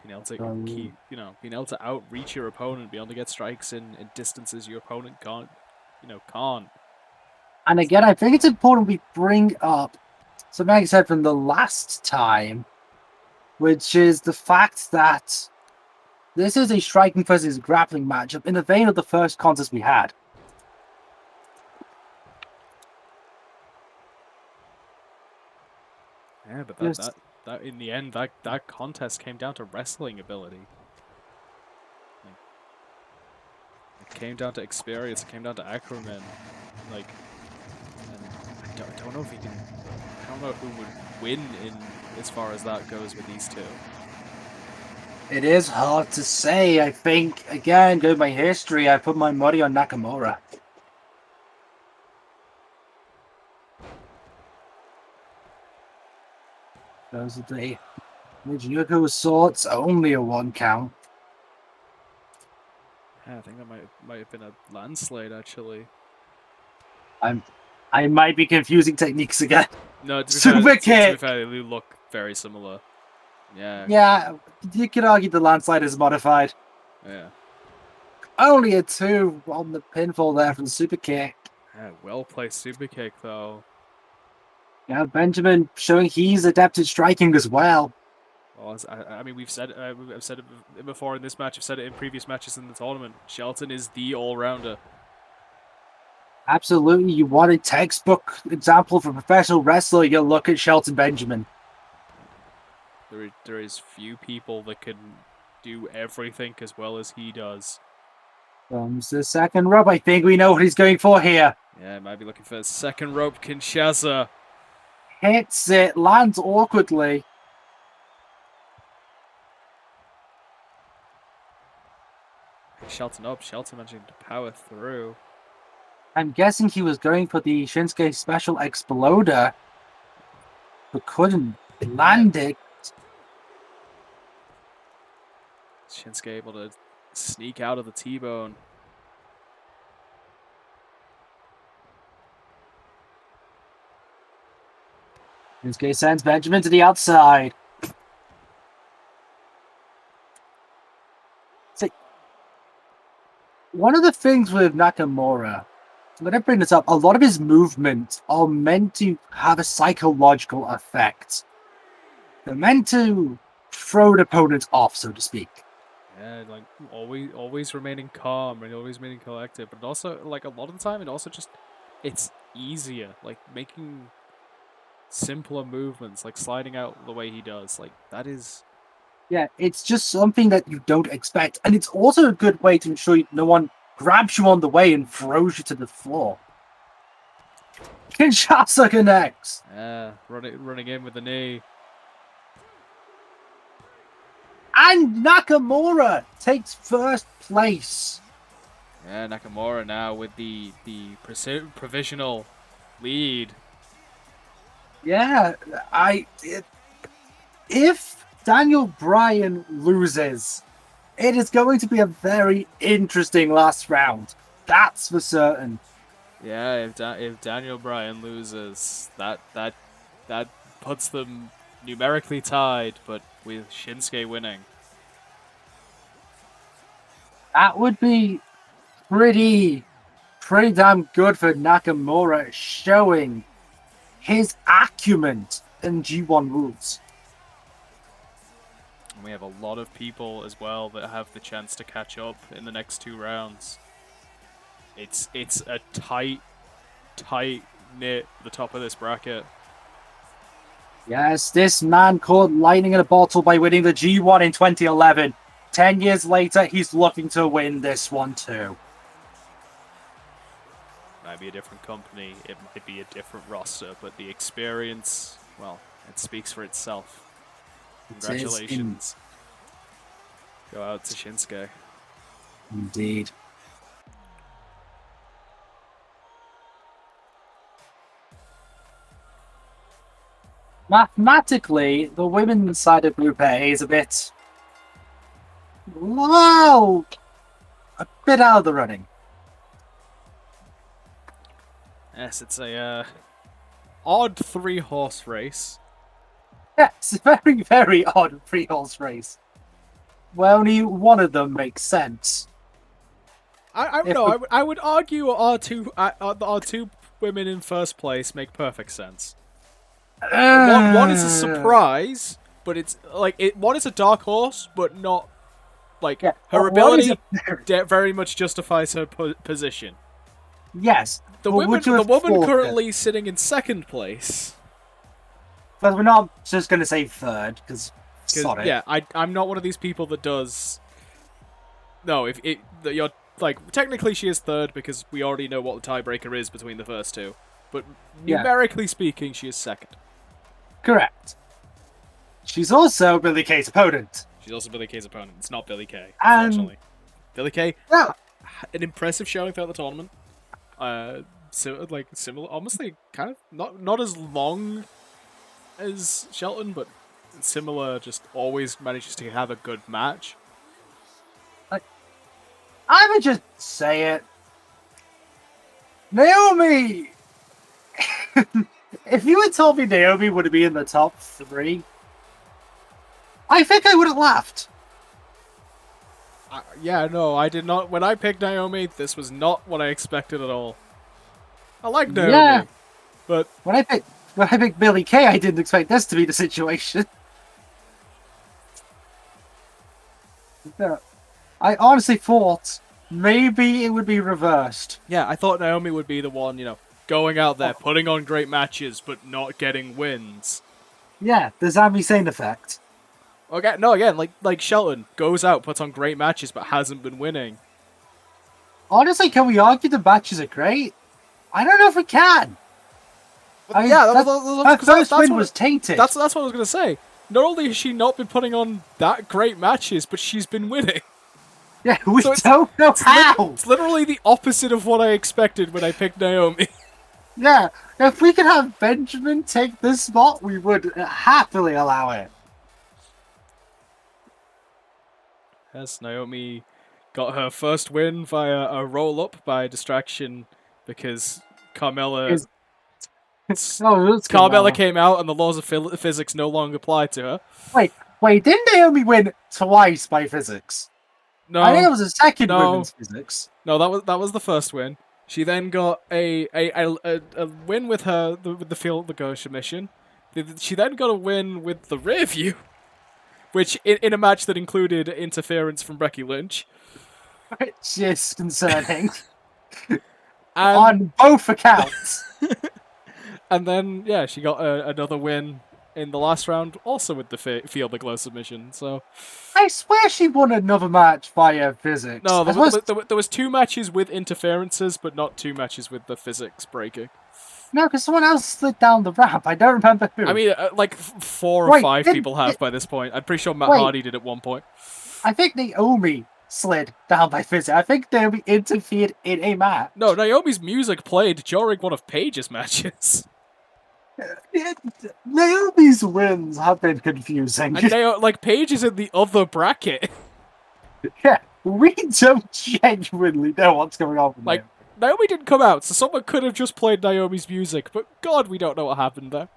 Being able to outreach your opponent, be able to get strikes in distances your opponent can't. And again, I think it's important we bring up something I said from the last time, which is the fact that This is a striking versus grappling matchup in the vein of the first contest we had. Yeah, but Yes. that in the end, that contest came down to wrestling ability. Like, it came down to experience. It came down to acumen. Like, and I don't know if he can. I don't know who would win in as far as that goes with these two. It is hard to say. I think, again, going by history, I put my money on Nakamura. Those are the Mijinuku swords, only a 1 count. Yeah, I think that might have been a landslide actually. I might be confusing techniques again. No, to be Super fair, kick! to be fair, they look very similar. Yeah. Yeah, you could argue the landslide is modified. Yeah. Only a 2 on the pinfall there from the super kick. Yeah, well placed super kick though. Yeah, Benjamin showing he's adept at striking as well. Well, I mean, I've said it before in this match. I've said it in previous matches in the tournament. Shelton is the all-rounder. Absolutely, you want a textbook example for a professional wrestler, you look at Shelton Benjamin. There is few people that can do everything as well as he does. Comes the second rub. I think we know what he's going for here. Yeah, might be looking for a second rope Kinshasa. Hits it, lands awkwardly. Shelton up. Shelton managing to power through. I'm guessing he was going for the Shinsuke special exploder, but couldn't land it. Shinsuke able to sneak out of the T-bone. Shinsuke sends Benjamin to the outside. See, one of the things with Nakamura, I'm going to bring this up, a lot of his movements are meant to have a psychological effect. They're meant to throw the opponent off, so to speak. Yeah, like always remaining calm and always remaining collected, but also like a lot of the time it's easier, like making simpler movements, like sliding out the way he does. Like that is. Yeah, it's just something that you don't expect, and it's also a good way to ensure no one grabs you on the way and throws you to the floor. Kinshasa connects. Yeah, running in with the knee. And Nakamura takes first place. Yeah, Nakamura now with the provisional lead. Yeah, if Daniel Bryan loses, it is going to be a very interesting last round. That's for certain. Yeah, if Daniel Bryan loses, that puts them numerically tied, but with Shinsuke winning. That would be pretty damn good for Nakamura, showing his acumen in G1 rules. And we have a lot of people as well that have the chance to catch up in the next 2 rounds. It's a tight knit at the top of this bracket. Yes, this man caught lightning in a bottle by winning the G1 in 2011. 10 years later, he's looking to win this one too. Might be a different company, it might be a different roster, but the experience, well, it speaks for itself. Congratulations. Go out to Shinsuke. Indeed. Mathematically, the women's side of Group A is a bit out of the running. Yes, it's a odd 3-horse race. Yes, very, very odd 3-horse race. Well, only one of them makes sense. I would argue our two women in first place make perfect sense. One is a surprise, but it's like one is a dark horse, but not Like, Yeah. her What is ability it? very much justifies her position. Yes. The But would you have woman thought currently sitting in second place. But we're not just going to say third, because Because sod it. yeah, I'm not one of these people that does. No, if it that you're like technically she is third because we already know what the tiebreaker is between the first two, but Yeah. numerically speaking, she is second. Correct. She's also Billie Kay's opponent. She's also Billie Kay's opponent. It's not Billie Kay, And unfortunately. Billie Kay, yeah, an impressive showing throughout the tournament. So like similar, almost like kind of not as long as Shelton, but similar. Just always manages to have a good match. I would just say it. Naomi! If you had told me Naomi would be in the top 3, I think I would have laughed. Yeah, no, I did not. When I picked Naomi, this was not what I expected at all. I like Naomi, Yeah. but When I picked Billie Kay, I didn't expect this to be the situation. No. I honestly thought maybe it would be reversed. yeah, I thought Naomi would be the one, going out there, putting on great matches, but not getting wins. Yeah, the Sami Zayn effect. Okay, no, again, like Shelton goes out, puts on great matches, but hasn't been winning. Honestly, can we argue the matches are great? I don't know if we can. I mean, Yeah, that first win was tainted. That's what I was gonna say. Not only has she not been putting on that great matches, but she's been winning. Yeah, we So don't know how. It's literally the opposite of what I expected when I picked Naomi. Yeah, if we could have Benjamin take this spot, we would happily allow it. Has Naomi got her first win via a roll-up by distraction because Carmella Carmella came out and the laws of physics no longer apply to her. Wait, didn't Naomi win twice by physics? No, I think it was a second women's physics. No, that was the first win. She then got a win with with the field negotiation mission. She then got a win with the rear view, which in a match that included interference from Becky Lynch. Which is concerning. And, on both accounts. And then, yeah, she got another win in the last round, also with the field the glow submission. So I swear she won another match via physics. No, there was 2 matches with interferences, but not 2 matches with the physics breaking. No, because someone else slid down the ramp. I don't remember who. I mean, like 4 or 5 people have by this point. I'm pretty sure Matt Hardy did at one point. I think Naomi slid down by physics. I think Naomi interfered in a match. No, Naomi's music played during one of Paige's matches. Naomi's wins have been confusing. And Paige is in the other bracket. Yeah, we don't genuinely know what's going on with Naomi didn't come out, so someone could have just played Naomi's music, but God, we don't know what happened there.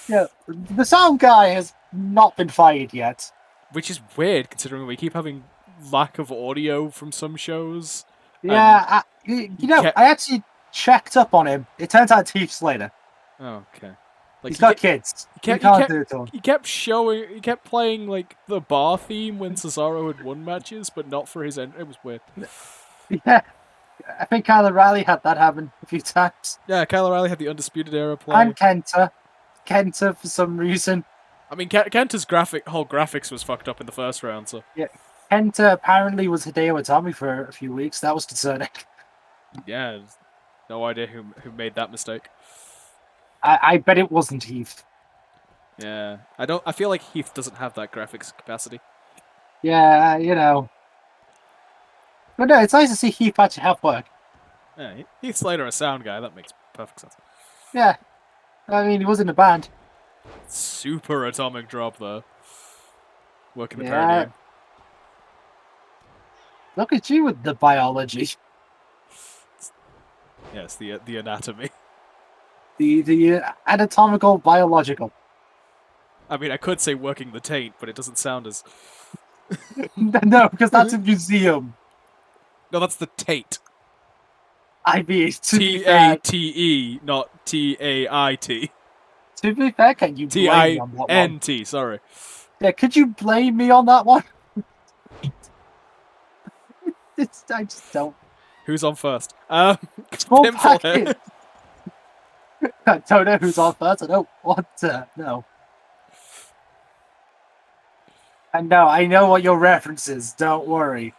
Yeah, the sound guy has not been fired yet. Which is weird, considering we keep having lack of audio from some shows. Yeah, I actually checked up on him. It turns out Heath Slater. Oh, okay. He's got kids. He can't do it to him. He kept playing the bar theme when Cesaro had won matches, but not for his end. It was weird. Yeah, I think Kyle O'Reilly had that happen a few times. Yeah, Kyle O'Reilly had the Undisputed Era play. And Kenta for some reason. I mean, Kenta's whole graphics was fucked up in the first round, so yeah. Kenta apparently was Hideo Itami for a few weeks. That was concerning. Yeah, no idea who made that mistake. I bet it wasn't Heath. Yeah, I feel like Heath doesn't have that graphics capacity. Yeah, But no, it's nice to see Heath actually have work. Yeah, Heath Slater, a sound guy, that makes perfect sense. Yeah, I mean, he was in a band. Super atomic drop, though. Working the paradigm. Look at you with the biology. Yes, the anatomy. The anatomical biological. I mean, I could say working the taint, but it doesn't sound as... No, because that's a museum. No, that's the Tate. I mean, T-A-T-E, not T-A-I-T. To be fair, can you blame me on that one? T-I-N-T, sorry. Yeah, could you blame me on that one? I just don't. Who's on first? Small Pimple packet. here. I don't know who's on first. I don't want to. No. And no, I know what your reference is. Don't worry.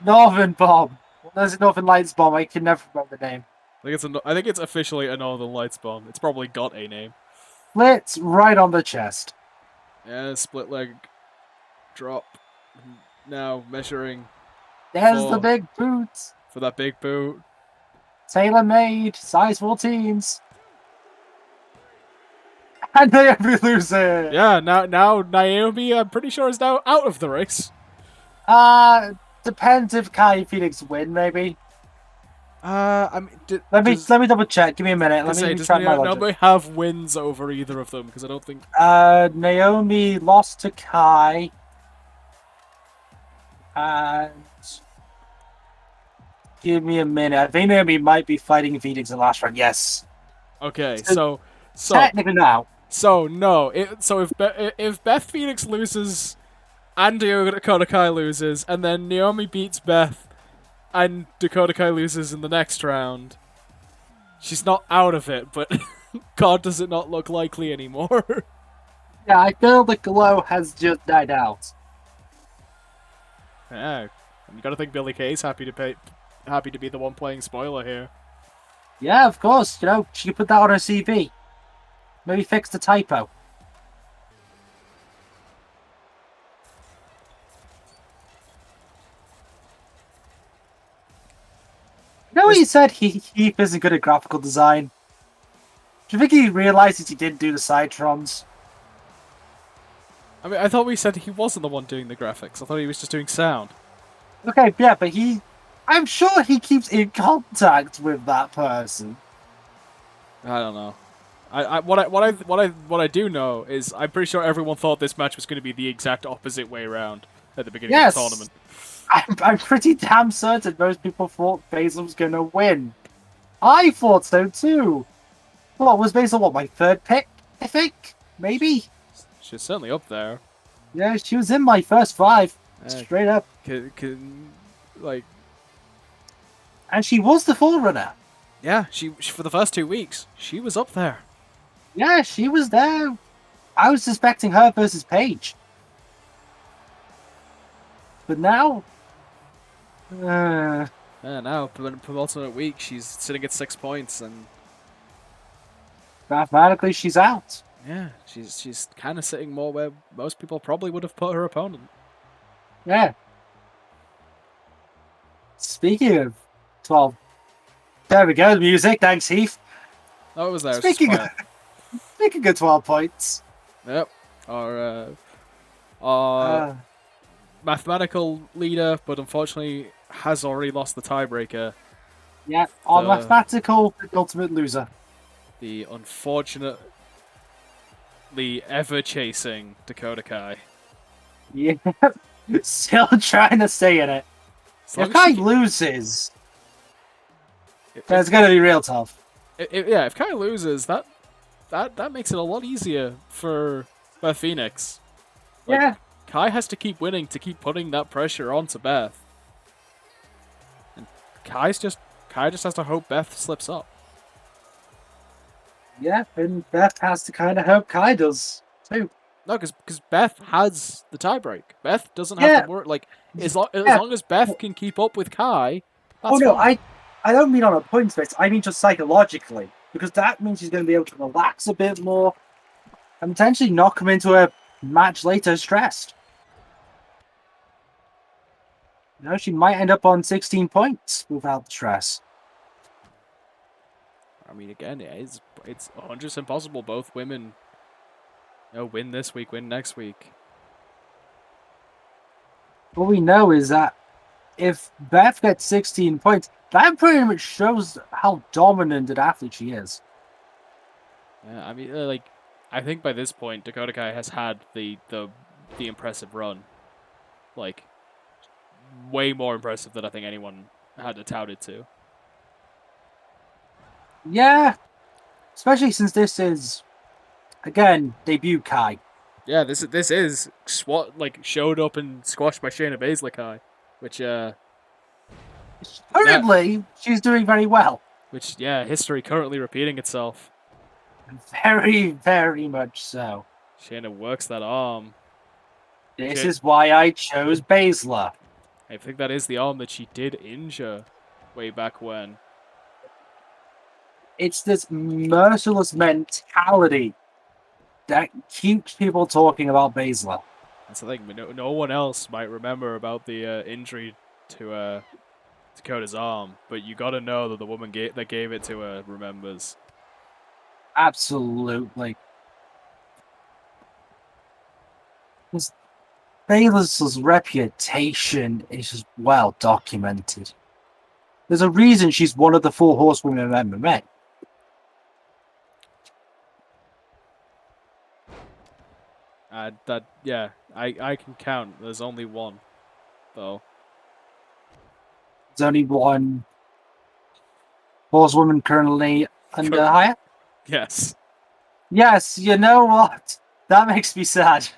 Northern Bomb. Well, there's a Northern Lights Bomb. I can never remember the name. I think it's officially a Northern Lights bomb. It's probably got a name. Blitz right on the chest. Yeah, split leg drop. Now measuring There's the big boots. for that big boot. Tailor made. Size 14s. And Naomi loses. Yeah, now Naomi, I'm pretty sure, is now out of the race. Depends if Kai Phoenix win, maybe. I mean, Let me double check. Give me a minute. Let me does try my logic. Naomi have wins over either of them? Because I don't think. Naomi lost to Kai. And give me a minute. I think Naomi might be fighting Phoenix in the last round. Yes. Okay, So so technically now. So no, if Beth Phoenix loses and Dakota Kai loses, and then Naomi beats Beth and Dakota Kai loses in the next round, she's not out of it, but God, does it not look likely anymore? Yeah, I feel the glow has just died out. Yeah, and you gotta think Billie Kay's happy to be the one playing spoiler here. Yeah, of course. You know, she could put that on her CV. Maybe fix the typo. You know what he said? He isn't good at graphical design. Do you think he realizes he didn't do the Cytrons? I mean, I thought we said he wasn't the one doing the graphics. I thought he was just doing sound. Okay, yeah, but I'm sure he keeps in contact with that person. I don't know. What I do know is I'm pretty sure everyone thought this match was going to be the exact opposite way around at the beginning of the tournament. I'm pretty damn certain most people thought Baszler was going to win. I thought so too. What was Baszler? What, my third pick? I think maybe. She's certainly up there. Yeah, she was in my first 5, straight up. Like, and she was the forerunner. Yeah, she for the first 2 weeks she was up there. Yeah, she was there. I was suspecting her versus Paige. But now... Yeah, now, penultimate week, she's sitting at 6 points, and... mathematically, she's out. Yeah, she's kind of sitting more where most people probably would have put her opponent. Yeah. Speaking of 12... There we go, the music. Thanks, Heath. Oh, it was there. Speaking of 12 points. Yep. Our mathematical leader, but unfortunately has already lost the tiebreaker. Yeah, our mathematical ultimate loser. The unfortunately ever-chasing Dakota Kai. Yeah. Still trying to stay in it. If Kai loses... It's going to be real tough. If Kai loses, that makes it a lot easier for Beth Phoenix. Like, yeah. Kai has to keep winning to keep putting that pressure onto Beth. And Kai just has to hope Beth slips up. Yeah, and Beth has to kind of hope Kai does, too. No, because Beth has the tiebreak. Beth doesn't have to work. Like, as long as Beth can keep up with Kai, that's fine. I don't mean on a points base. I mean just psychologically, because that means she's going to be able to relax a bit more and potentially knock him into a match later stressed. You know, she might end up on 16 points without the stress. I mean, again, it's 100% possible both women, win this week, win next week. What we know is that if Beth gets 16 points, that pretty much shows how dominant an athlete she is. Yeah, I mean, I think by this point, Dakota Kai has had the impressive run. Like, way more impressive than I think anyone had it touted to. Yeah, especially since this is, again, debut Kai. Yeah, this is showed up and squashed by Shayna Baszler Kai, which Currently, she's doing very well. Which, yeah, history currently repeating itself. Very, very much so. Shayna works that arm. This is why I chose Baszler. I think that is the arm that she did injure way back when. It's this merciless mentality that keeps people talking about Baszler. That's the thing. No one else might remember about the injury to Dakota's arm, but you gotta know that the woman that gave it to her remembers. Absolutely. Baszler's reputation is just well documented. There's a reason she's one of the 4 horsewomen of MMA. I can count. There's only one, though. There's only one horsewoman currently under hire. Yes. Yes, you know what? That makes me sad.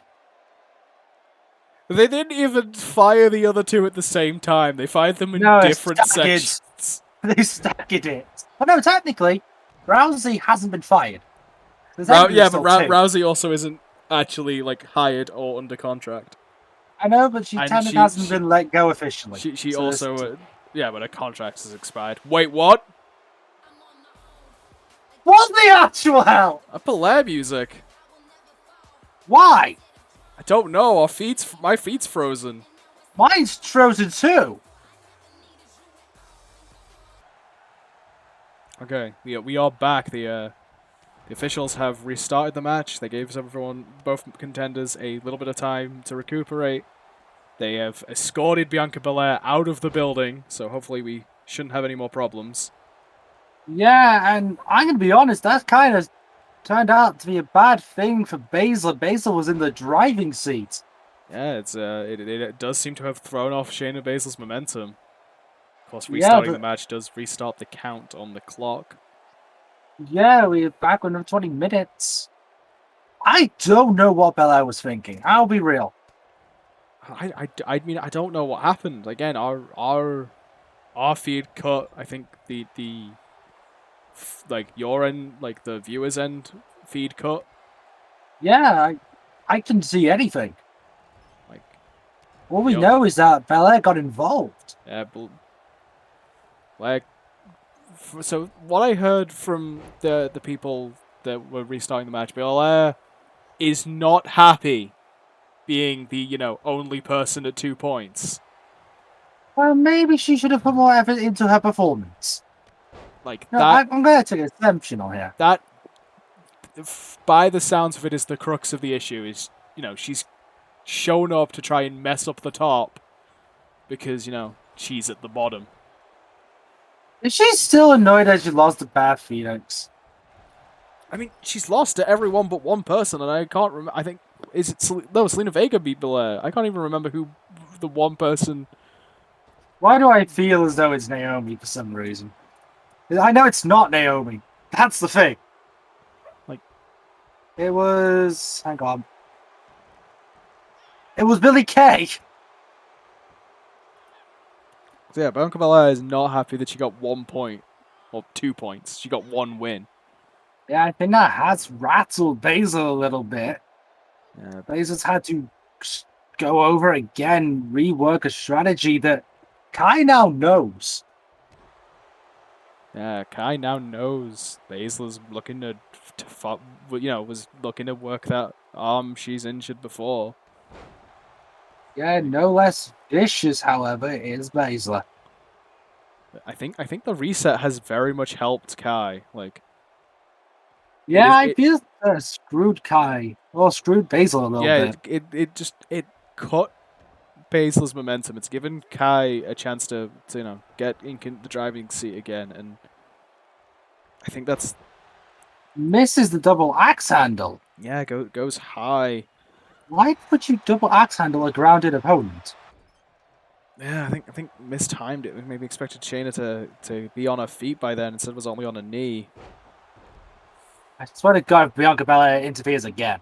They didn't even fire the other 2 at the same time. They fired them in different sections. They staggered it. Well, no, technically, Rousey hasn't been fired. But Rousey also isn't actually hired or under contract. I know, but she technically hasn't been let go officially. She also, but her contract has expired. Wait, what? What the actual hell? A Belair music. Why? I don't know. My feet's frozen. Mine's frozen too. Okay, we are back. The officials have restarted the match. They gave both contenders, a little bit of time to recuperate. They have escorted Bianca Belair out of the building, so hopefully we shouldn't have any more problems. Yeah, and I'm going to be honest, that kind of turned out to be a bad thing for Baszler. Baszler was in the driving seat. Yeah, it does seem to have thrown off Shayna Baszler's momentum. Of course, restarting the match does restart the count on the clock. Yeah, we're back with another 20 minutes. I don't know what Belair was thinking. I'll be real. I mean, I don't know what happened. Again, our feed cut. I think the your end, the viewer's end feed cut. Yeah, I couldn't see anything. All we know is that Belair got involved. Yeah, so what I heard from the people that were restarting the match, Belair is not happy being the only person at 2 points. Well, maybe she should have put more effort into her performance. I'm going to take an exemption on here. That, by the sounds of it, is the crux of the issue. Is she's shown up to try and mess up the top because she's at the bottom. Is she still annoyed that she lost to Beth Phoenix? I mean, she's lost to everyone but one person, and I can't remember. I think Zelina Vega beat Belair. I can't even remember who the one person. Why do I feel as though it's Naomi for some reason? I know it's not Naomi. That's the thing. It was. Hang on. It was Billie Kay. So yeah, Bianca Belair is not happy that she got 1 point or 2 points. She got 1 win. Yeah, I think that has rattled Baszler a little bit. Yeah, Baszler's had to go over again, rework a strategy that Kai now knows. Yeah, Kai now knows Baszler's looking to was looking to work that arm she's injured before. Yeah, no less vicious, however, is Baszler. I think the reset has very much helped Kai. Yeah, I feel screwed Kai. Or screwed Baszler a little bit. It cut Baszler's momentum. It's given Kai a chance to get in the driving seat again, and I think that's misses the double axe handle. Yeah, goes high. Why would you double axe handle a grounded opponent? Yeah, I think mistimed it. We maybe expected Shayna to be on her feet by then, instead was only on a knee. I swear to God, if Bianca Belair interferes again.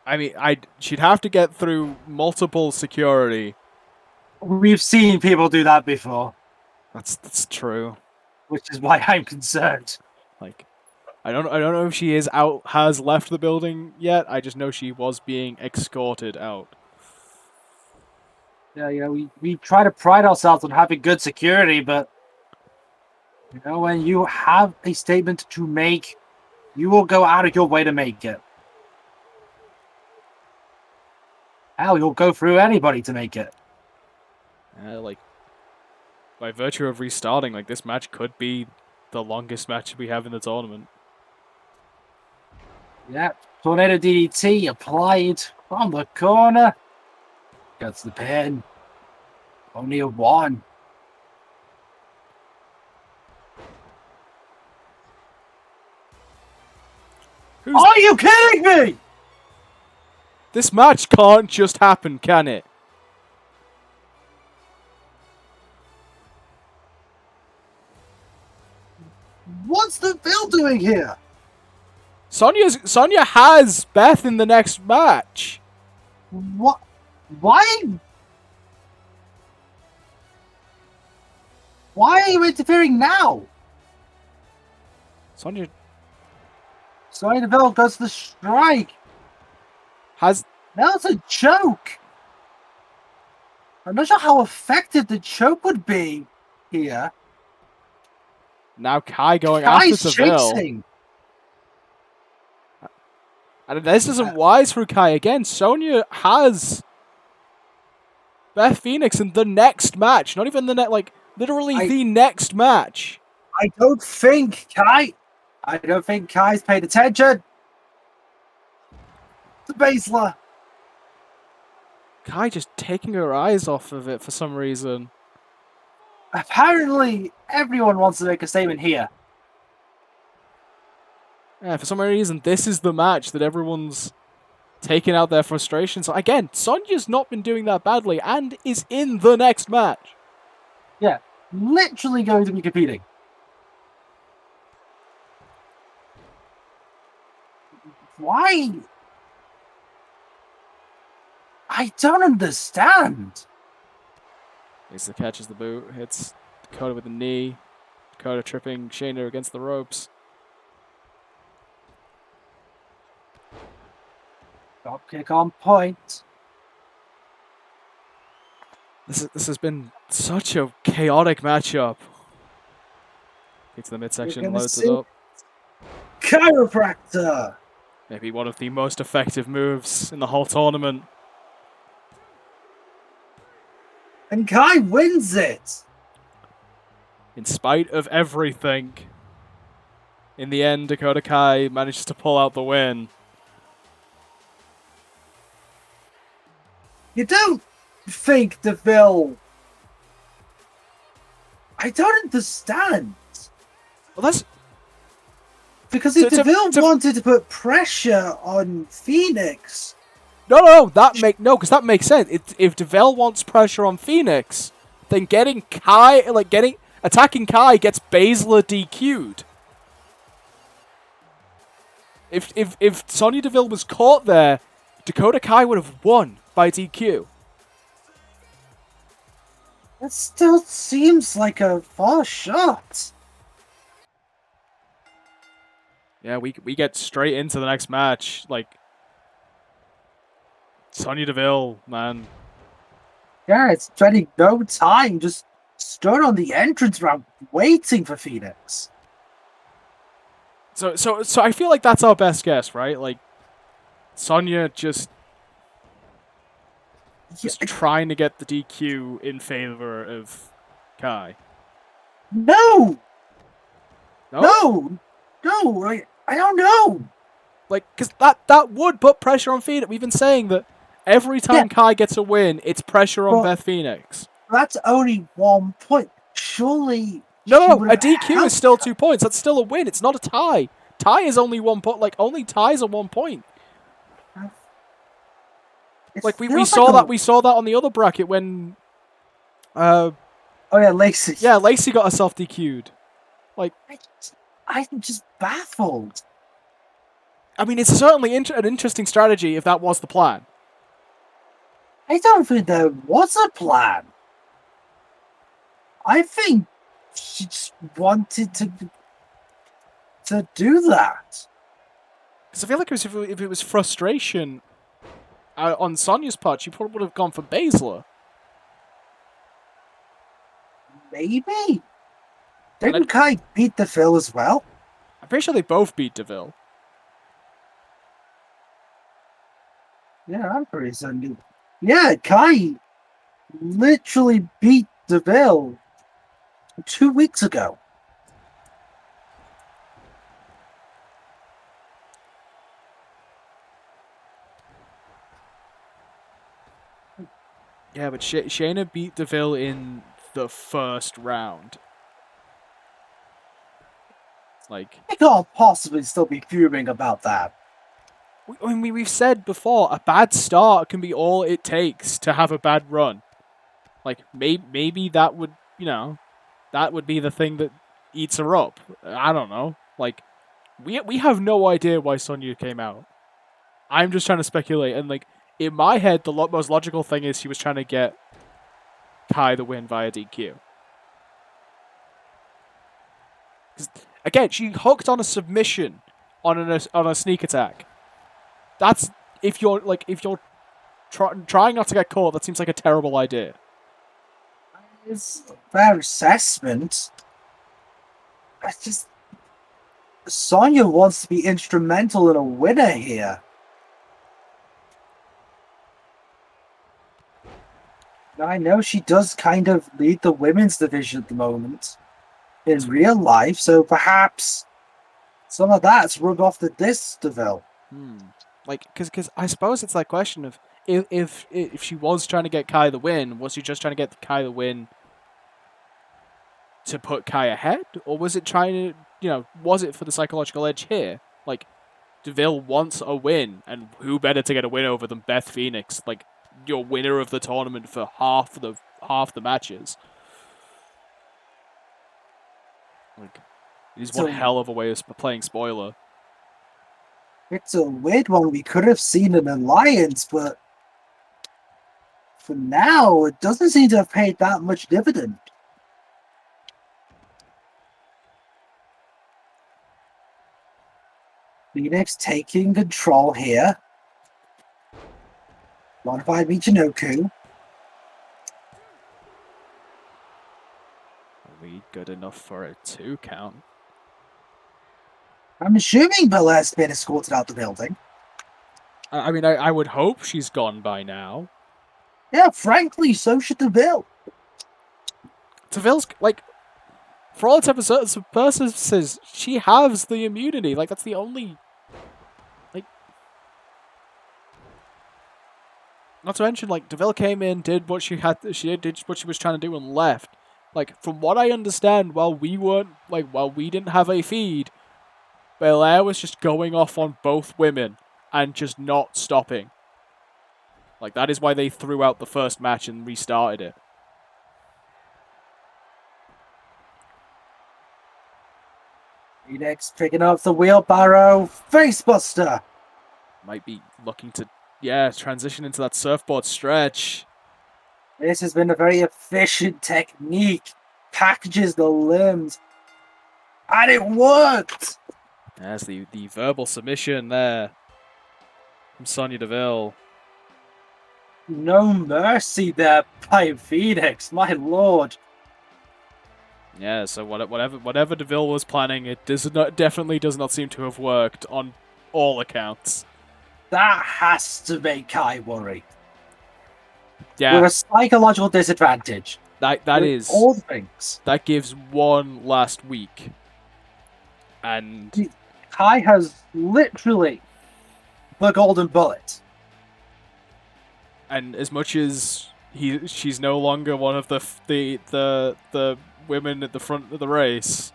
I mean, she'd have to get through multiple security. We've seen people do that before. That's true. which is why I'm concerned. Like, I don't know if she has left the building yet. I just know she was being escorted out. Yeah, we try to pride ourselves on having good security, but when you have a statement to make, you will go out of your way to make it. Hell, you'll go through anybody to make it. Like, by virtue of restarting, like, this match could be the longest match we have in the tournament. Yeah, Tornado DDT applied from the corner. Gets the pin. Only a 1. Are you kidding me? This match can't just happen, can it? What's the Deville doing here? Sonya has Beth in the next match. What? Why? Why are you interfering now? Sonya Deville goes to the strike. has... That was a choke. I'm not sure how effective the choke would be here. Now Kai going Kai's after Deville. chasing. And this isn't wise for Kai again. Sonya has Beth Phoenix in the next match. Not even the literally the next match. I don't think Kai's paid attention. The Baszler. Kai just taking her eyes off of it for some reason. Apparently, everyone wants to make a statement here. Yeah, for some reason, this is the match that everyone's taking out their frustrations. Again, Sonya's not been doing that badly and is in the next match. Yeah, literally going to be competing. Why? I don't understand. Asa catches the boot, hits Dakota with the knee. Dakota tripping Shayna against the ropes. Drop kick on point. This has been such a chaotic matchup. Gets to the midsection, loads it up. Chiropractor! Maybe one of the most effective moves in the whole tournament. And Kai wins it! In spite of everything, in the end, Dakota Kai manages to pull out the win. You don't think Deville... I don't understand. Well, that's... Because if Deville wanted to put pressure on Phoenix... No, because that makes sense. If Deville wants pressure on Phoenix, then attacking Kai gets Baszler DQ'd. If Sonya Deville was caught there, Dakota Kai would have won by DQ. That still seems like a far shot. Yeah, we get straight into the next match. Like, Sonya Deville, man. Yeah, it's spending no time. Just stood on the entrance ramp waiting for Phoenix. So I feel like that's our best guess, right? Like, Sonya just trying to get the DQ in favor of Kai. No! I don't know. Like, because that would put pressure on Phoenix. We've been saying that every time Kai gets a win, it's pressure on Beth Phoenix. That's only 1 point. Surely... No, a DQ is still 2 points. That's still a win. It's not a tie. Tie is only 1 point. Like, only ties are 1 point. Like, we saw that on the other bracket when... Lacey. Yeah, Lacey got herself DQ'd. Like... I'm just baffled. I mean, it's certainly an interesting strategy if that was the plan. I don't think there was a plan. I think she just wanted to do that. Because I feel like if it was frustration on Sonya's part, she probably would have gone for Baszler. Maybe. And Didn't Kai beat Deville as well? I'm pretty sure they both beat Deville. Yeah, I'm pretty certain. Yeah, Kai literally beat Deville 2 weeks ago. Yeah, but Shayna beat Deville in the first round. Like, I can't possibly still be fuming about that. we've said before, a bad start can be all it takes to have a bad run. Like, maybe that would, that would be the thing that eats her up. I don't know. Like, we have no idea why Sonya came out. I'm just trying to speculate, and like in my head, the most logical thing is she was trying to get Kai the win via DQ. Again, she hooked on a submission on a sneak attack. That's if you're trying not to get caught. That seems like a terrible idea. It's a fair assessment. I just Sonya wants to be instrumental in a winner here. Now, I know she does kind of lead the women's division at the moment in real life, so perhaps some of that's rubbed off the disc Deville. Like, because I suppose it's that question of if she was trying to get Kai the win, was she just trying to get Kai the win to put Kai ahead, or was it trying to, was it for the psychological edge here? Like, Deville wants a win, and who better to get a win over than Beth Phoenix, like your winner of the tournament for half the matches. Like, it is one hell of a way of playing spoiler. It's a weird one. We could have seen an alliance, but for now, it doesn't seem to have paid that much dividend. Phoenix taking control here. Modified Michinoku. Are we good enough for a 2 count? I'm assuming Belair's been escorted out the building. I mean, I would hope she's gone by now. Yeah, frankly, so should Deville. Deville's, like, for all intents and purposes, she has the immunity. Like, that's the only... Like... Not to mention, like, Deville came in, did what she did what she was trying to do and left. Like, from what I understand, while we didn't have a feed, Belair was just going off on both women and just not stopping. Like, that is why they threw out the first match and restarted it. Phoenix picking up the wheelbarrow. Facebuster. Might be looking to, transition into that surfboard stretch. This has been a very efficient technique. Packages the limbs. And it worked! There's the verbal submission there from Sonya Deville. No mercy there by Phoenix, my lord. Yeah, so whatever Deville was planning, it definitely does not seem to have worked on all accounts. That has to make Kai worry. Yeah. With a psychological disadvantage. That is all things. That gives one last week. And Kai has literally the golden bullet. And as much as she's no longer one of the women at the front of the race,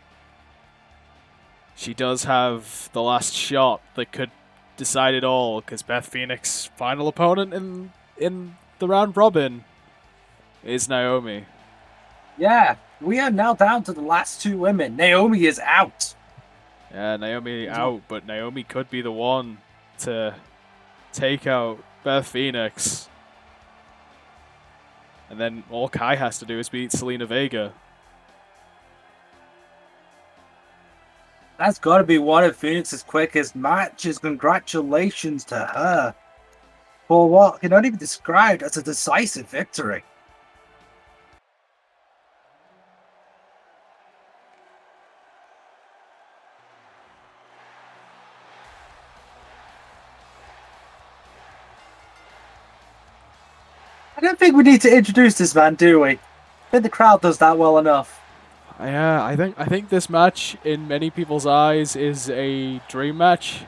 she does have the last shot that could decide it all, because Beth Phoenix's final opponent in the round robin is Naomi. Yeah, we are now down to the last 2 women. Naomi is out. Yeah, Naomi out, but Naomi could be the one to take out Beth Phoenix. And then all Kai has to do is beat Zelina Vega. That's got to be one of Phoenix's quickest matches. Congratulations to her for what can only be described as a decisive victory. I don't think we need to introduce this man, do we? I think the crowd does that well enough. Yeah, I think this match, in many people's eyes, is a dream match.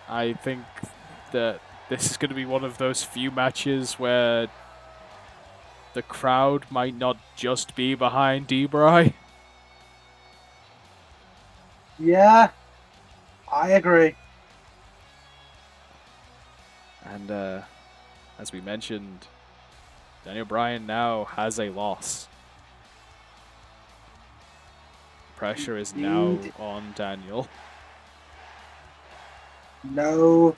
I think that this is going to be one of those few matches where the crowd might not just be behind D-Bry. Yeah, I agree. And as we mentioned, Daniel Bryan now has a loss. Pressure is now Indeed. on Daniel. No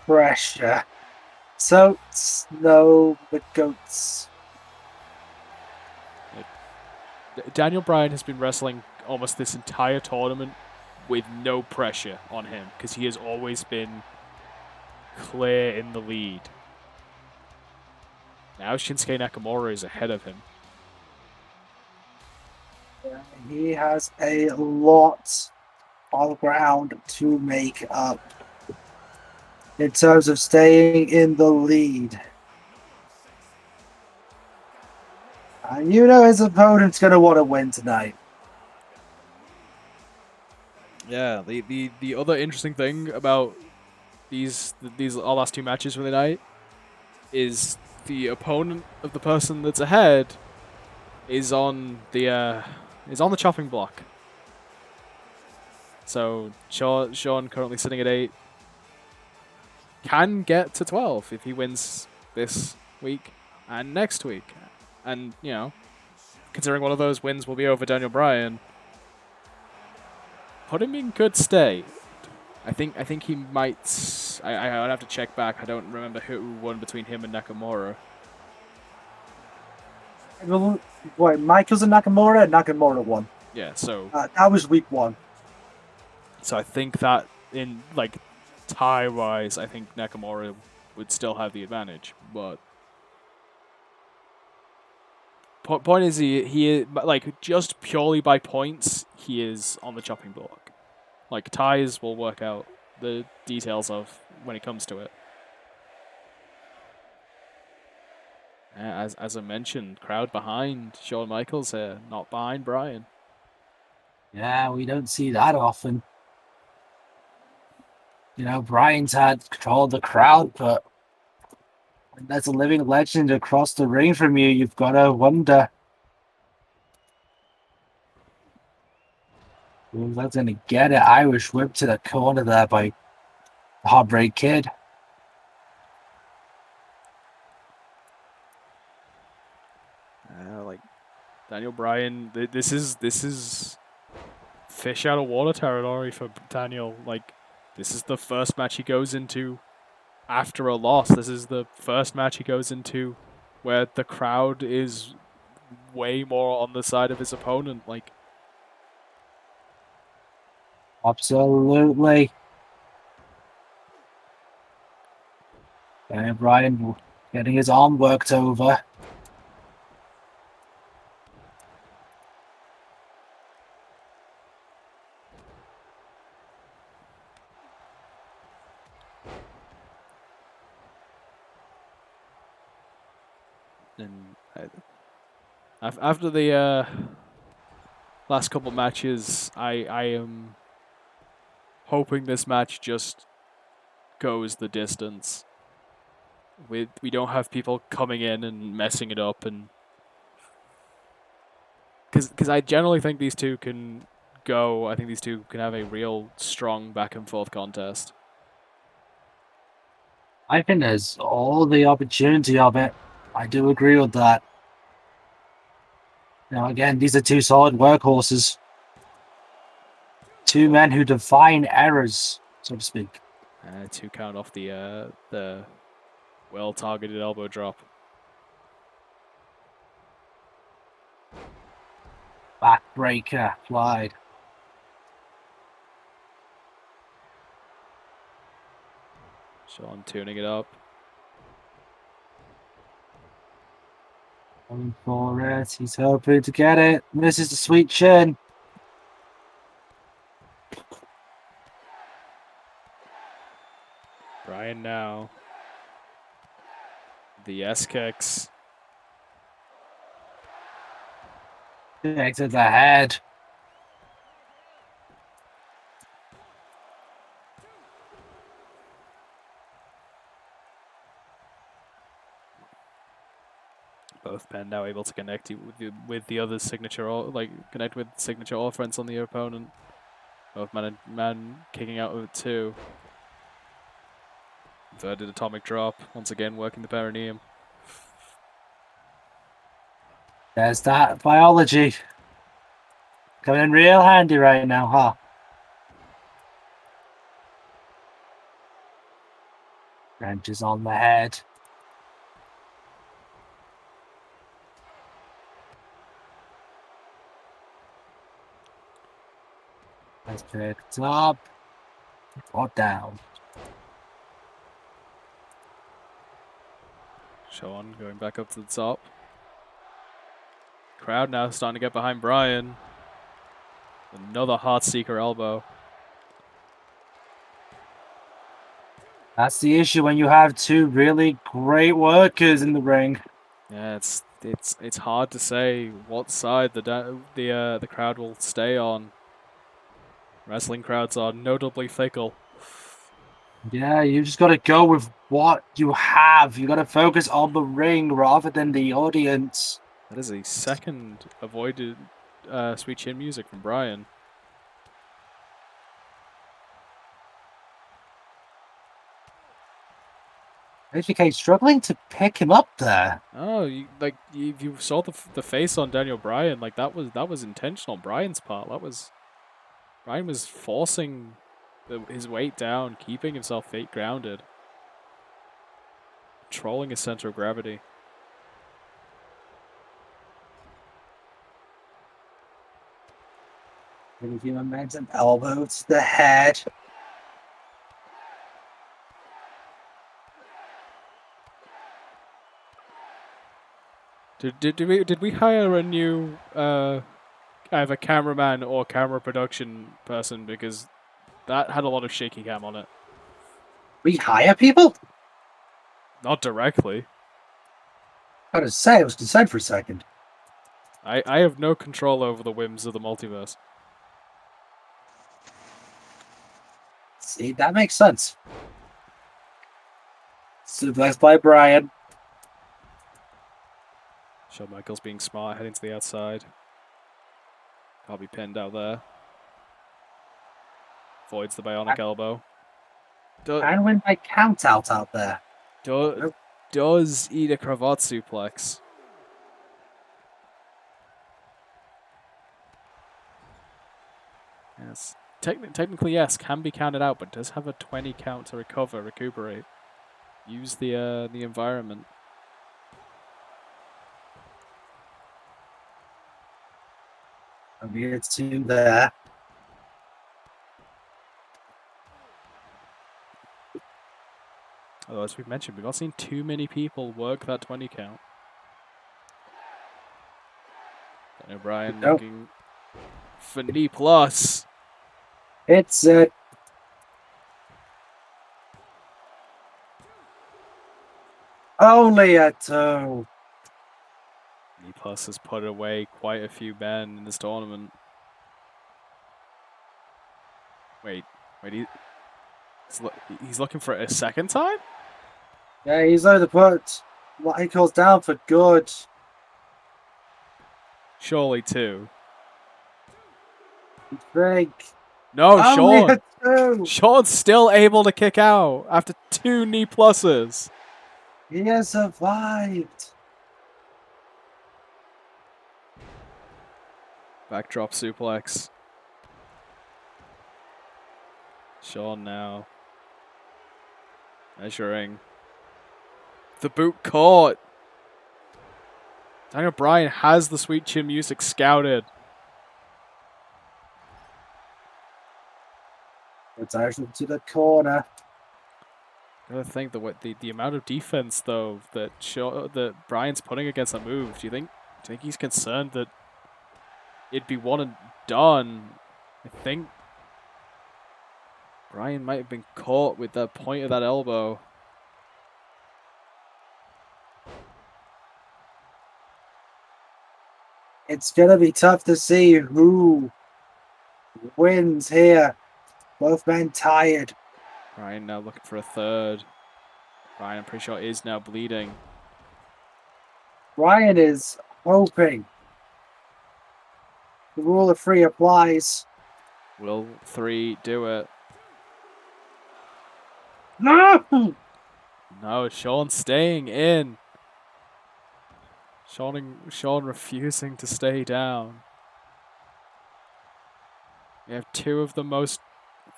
pressure. So, no, the goats. Daniel Bryan has been wrestling almost this entire tournament with no pressure on him because he has always been clear in the lead. Now Shinsuke Nakamura is ahead of him. He has a lot of ground to make up in terms of staying in the lead. And you know his opponent's going to want to win tonight. Yeah, the other interesting thing about these our last two matches for the night is the opponent of the person that's ahead is on the chopping block. So Shawn currently sitting at 8 can get to 12 if he wins this week and next week. And, you know, considering one of those wins will be over Daniel Bryan, put him in good state. I think he might. I would have to check back. I don't remember who won between him and Nakamura. Wait, Michaels and Nakamura? Nakamura won. Yeah, so that was week 1. So I think that in like tie wise, I think Nakamura would still have the advantage. But point is, he like just purely by points, he is on the chopping block. Like ties will work out the details of when it comes to it. As I mentioned, crowd behind Shawn Michaels here, not behind Bryan. Yeah, we don't see that often. You know, Bryan's had control of the crowd, but when there's a living legend across the ring from you, you've got to wonder who's going to get it. Irish whip to the corner there by Heartbreak Kid. Like Daniel Bryan, this is fish out of water territory for Daniel. Like, this is the first match he goes into after a loss. This is the first match he goes into where the crowd is way more on the side of his opponent. Like, Absolutely. And Bryan getting his arm worked over. and after the last couple matches, I am hoping this match just goes the distance. We don't have people coming in and messing it up, and because I generally think these two can go. I think these two can have a real strong back and forth contest. I think there's all the opportunity of it. I do agree with that. Now, again, these are two solid workhorses. Two men who define errors, so to speak. 2 count off the well targeted elbow drop. Back Neckbreaker applied. Shawn tuning it up. Going for it. He's hoping to get it. Misses the sweet chin. Bryan now. The S-kicks. Kick to the head. Both men now able to connect with the other's signature, connect with signature offense on the opponent. Both man kicking out of it too. Inverted atomic drop, once again working the perineum. There's that biology. Coming in real handy right now, huh? Wrenches on the head. That's picked up. Or down. Shawn going back up to the top. Crowd now starting to get behind Bryan. Another Heartseeker elbow. That's the issue when you have two really great workers in the ring. Yeah, it's hard to say what side the crowd will stay on. Wrestling crowds are notably fickle. Yeah, you just got to go with what you have. You got to focus on the ring rather than the audience. That is a second avoided sweet chin music from Bryan. HBK struggling to pick him up there. Oh, you saw the face on Daniel Bryan, like that was intentional on Bryan's part. Bryan was forcing his weight down, keeping himself feet grounded, controlling his center of gravity. Giving momentum, elbow to the head. Did we hire a new either cameraman or camera production person, because that had a lot of shaky cam on it? We hire people? Not directly. I was say I was concerned for a second. I have no control over the whims of the multiverse. See, that makes sense. Suplex by Bryan. Shawn Michaels being smart, heading to the outside. Can't be pinned out there. Avoids the bionic elbow. And win by count out there. Does eat a cravat suplex. Yes. Technically, yes, can be counted out, but does have a 20 count to recuperate. Use the environment. Maybe it's two there. Although, as we've mentioned, we've not seen too many people work that 20 count. Daniel Bryan looking for knee plus. It's it. Only a two. Knee plus has put away quite a few men in this tournament. Wait, he's looking for it a second time? Yeah, he's over the put what he calls down for good. Surely two. Big. No, Only Shawn. a two. Shawn's still able to kick out after two knee pluses. He has survived. Backdrop suplex. Shawn now. Measuring. The boot caught. Daniel Bryan has the sweet chin music scouted. Rotation to the corner. I gotta think the amount of defense though that Bryan's putting against that move. Do you think he's concerned that it'd be one and done? I think Bryan might have been caught with the point of that elbow. It's gonna be tough to see who wins here. Both men tired. Bryan now looking for a third. Bryan, I'm pretty sure, is now bleeding. Bryan is hoping. The rule of three applies. Will 3 do it? No! No, Shawn staying in. Shawn refusing to stay down. We have two of the most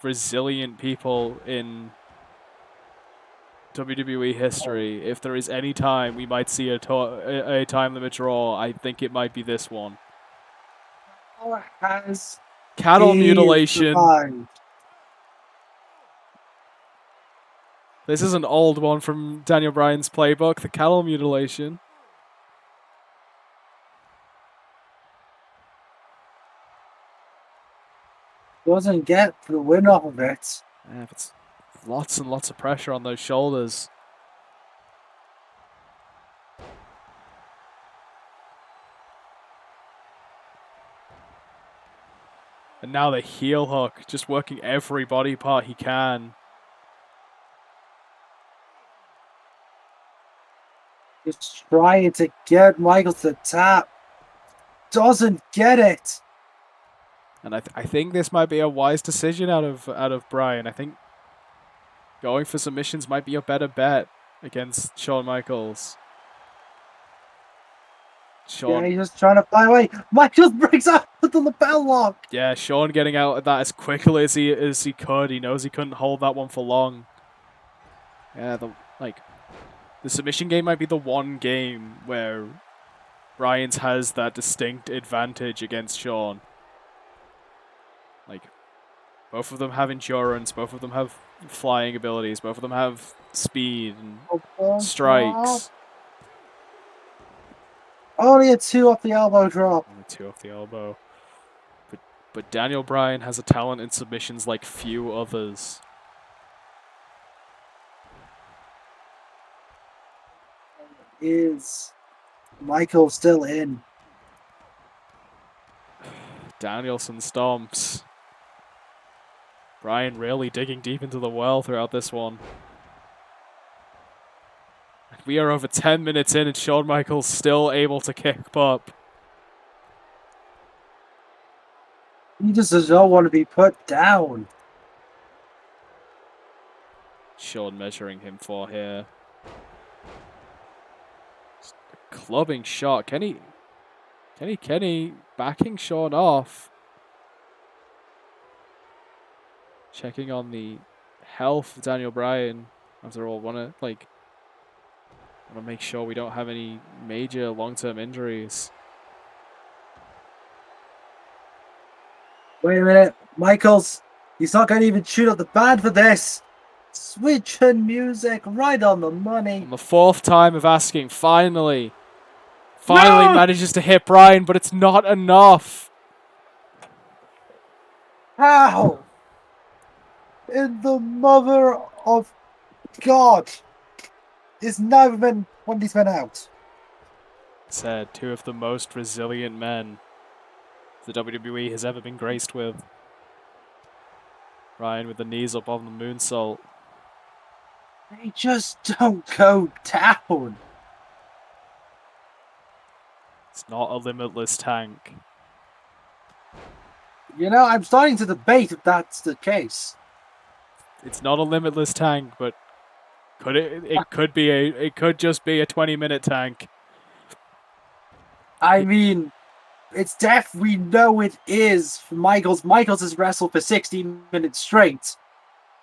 resilient people in WWE history. If there is any time we might see a time limit draw, I think it might be this one. Has Cattle he mutilation. survived? This is an old one from Daniel Bryan's playbook, the cattle mutilation. Doesn't get the win off of it. Yeah, but lots and lots of pressure on those shoulders. And now the heel hook, just working every body part he can. Just trying to get Michael to tap. Doesn't get it. And I think this might be a wise decision out of Bryan. I think going for submissions might be a better bet against Shawn Michaels. Yeah, he's just trying to fly away. Michaels breaks out with the lapel lock. Yeah, Shawn getting out of that as quickly as he could. He knows he couldn't hold that one for long. Yeah, the submission game might be the one game where Bryan's has that distinct advantage against Shawn. Like, both of them have endurance, both of them have flying abilities, both of them have speed and strikes. Only a 2 off the elbow drop. Only 2 off the elbow. But Daniel Bryan has a talent in submissions like few others. Is Michael still in? Danielson stomps. Bryan really digging deep into the well throughout this one. We are over 10 minutes in and Shawn Michaels still able to kick up. He just does not want to be put down. Shawn measuring him for here. Just a clubbing shot. Kenny backing Shawn off. Checking on the health of Daniel Bryan. After all, want to make sure we don't have any major long-term injuries. Wait a minute, Michaels. He's not going to even shoot up the band for this. Switching music right on the money. On the 4th time of asking, finally manages to hit Bryan, but it's not enough. How? In the mother of God is never been one of these men out. Said 2 of the most resilient men the WWE has ever been graced with. Bryan with the knees up on the moonsault. They just don't go down. It's not a limitless tank. You know, I'm starting to debate if that's the case. It's not a limitless tank, but it could just be a 20-minute tank. I mean, it's death. We know it is for Michaels. Michaels has wrestled for 16 minutes straight.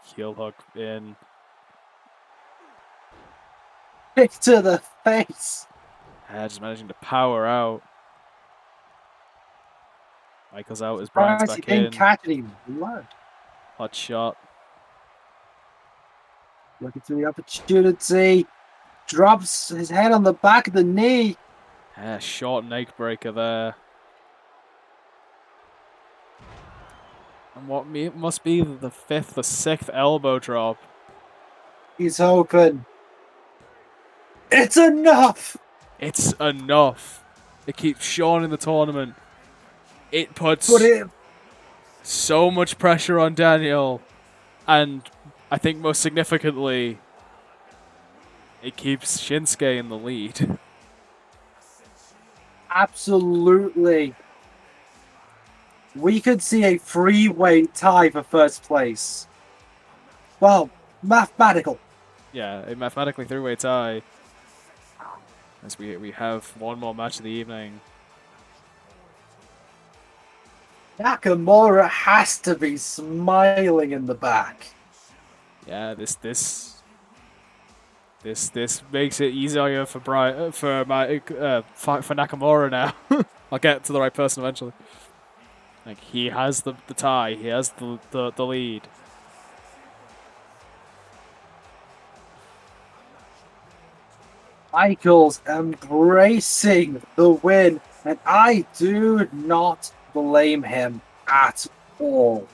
Heel hook in. Kick to the face. Just managing to power out. Michaels out as Bryan's back in. Catch any blood. Hot shot. Looking for the opportunity. Drops his head on the back of the knee. Yeah, short neck breaker there. And what must be the 5th or 6th elbow drop. He's hoping. It's enough! It's enough. It keeps Shawn in the tournament. It But puts it, so much pressure on Daniel. And I think most significantly, it keeps Shinsuke in the lead. absolutely. We could see a three-way tie for first place. Well, mathematical. Yeah, a mathematically three-way tie. As we have one more match of the evening. Nakamura has to be smiling in the back. Yeah, this makes it easier for Bryan for Nakamura now. I'll get to the right person eventually. Like he has the tie, he has the lead. Michaels embracing the win, and I do not blame him at all.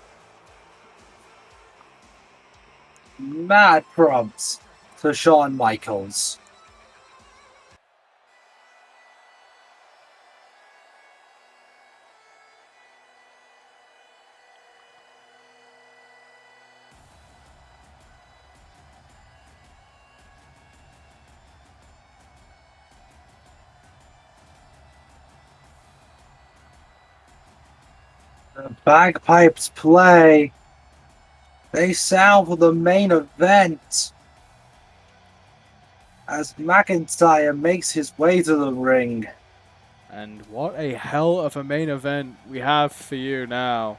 Mad prompts to Shawn Michaels. The bagpipes play. They sound for the main event as McIntyre makes his way to the ring. And what a hell of a main event we have for you now.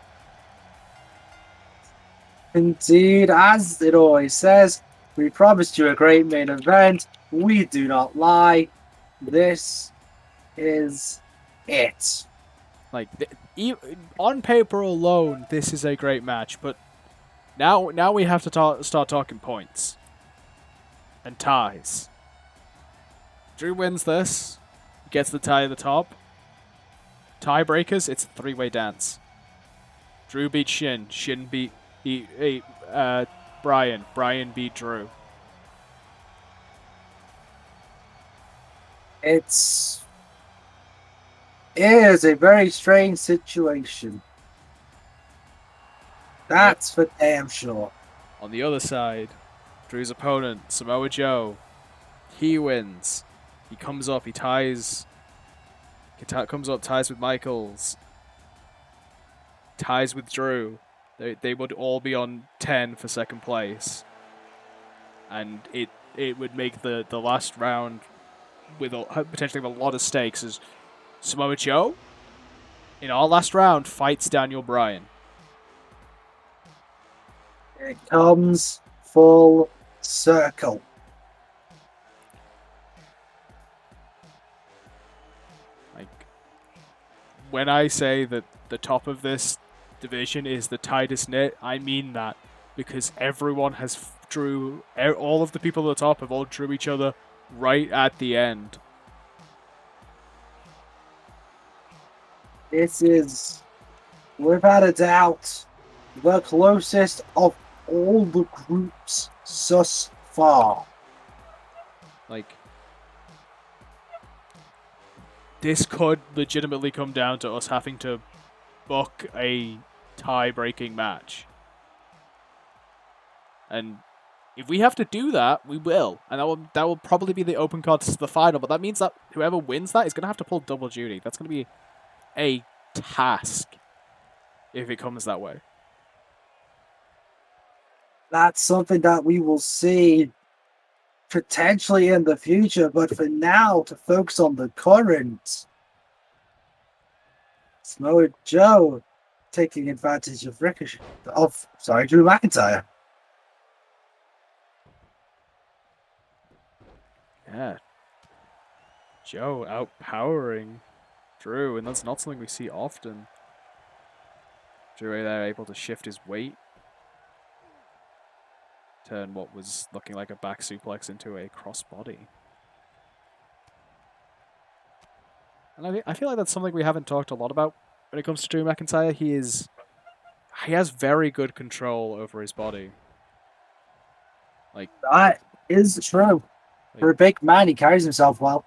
Indeed, as it always says, we promised you a great main event. We do not lie. This is it. Like on paper alone, this is a great match, but now we have to start talking points and ties. Drew wins this, gets the tie at the top. Tiebreakers, it's a three-way dance. Drew beat Shin. Shin beat Bryan. Bryan beat Drew. It is a very strange situation. That's for damn sure. On the other side, Drew's opponent, Samoa Joe, he wins. He comes up, he ties. Comes up, ties with Michaels, ties with Drew. They would all be on 10 for second place. And it would make the last round with potentially a lot of stakes as Samoa Joe, in our last round, fights Daniel Bryan. It comes full circle. Like, when I say that the top of this division is the tightest knit, I mean that. Because everyone has drew, all of the people at the top have all drew each other right at the end. This is, without a doubt, the closest of all the groups thus far. Like, this could legitimately come down to us having to book a tie-breaking match. And if we have to do that, we will. And that will probably be the open card to the final, but that means that whoever wins that is going to have to pull double duty. That's going to be a task if it comes that way. That's something that we will see potentially in the future, but for now, to focus on the current, Samoa Joe taking advantage of Ricochet, Drew McIntyre. Yeah. Joe outpowering Drew, and that's not something we see often. Drew there able to shift his weight. turn what was looking like a back suplex into a crossbody. And I feel like that's something we haven't talked a lot about when it comes to Drew McIntyre. He has very good control over his body. Like, That is true. For a big man, he carries himself well.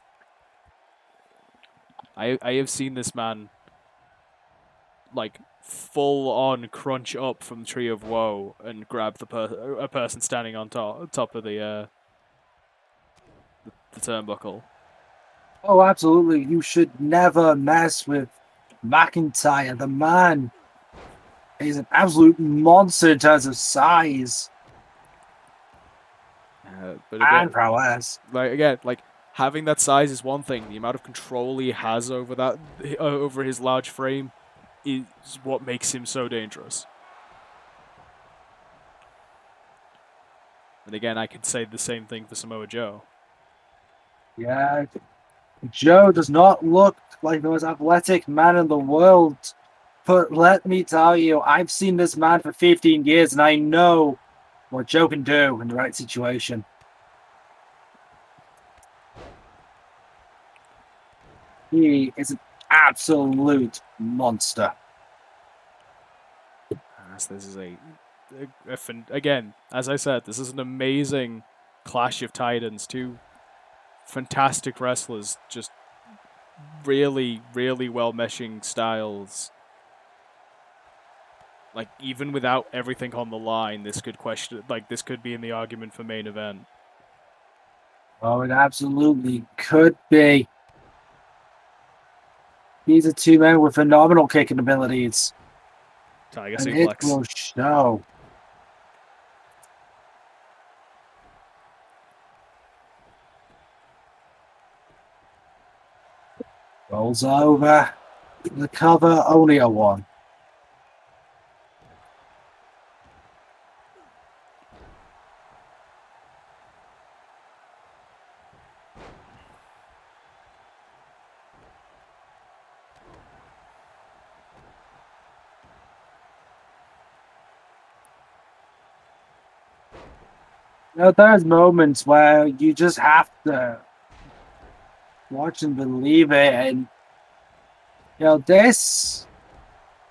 I have seen this man like full on crunch up from the Tree of Woe and grab a person standing on top of the turnbuckle. Oh, absolutely. You should never mess with McIntyre. The man is an absolute monster in terms of size But and prowess. like having that size is one thing. The amount of control he has over over his large frame is what makes him so dangerous. And again, I could say the same thing for Samoa Joe. Yeah, Joe does not look like the most athletic man in the world. But let me tell you, I've seen this man for 15 years and I know what Joe can do in the right situation. He is an absolute monster. This is again, as I said, this is an amazing clash of titans. Two fantastic wrestlers, just really, really well meshing styles. Like even without everything on the line, this could be in the argument for main event. Oh, it absolutely could be. These are two men with phenomenal kicking abilities. Tiger And suplex. it will show. Rolls over. The cover, only a one. Now, there's moments where you just have to watch and believe it. And, this,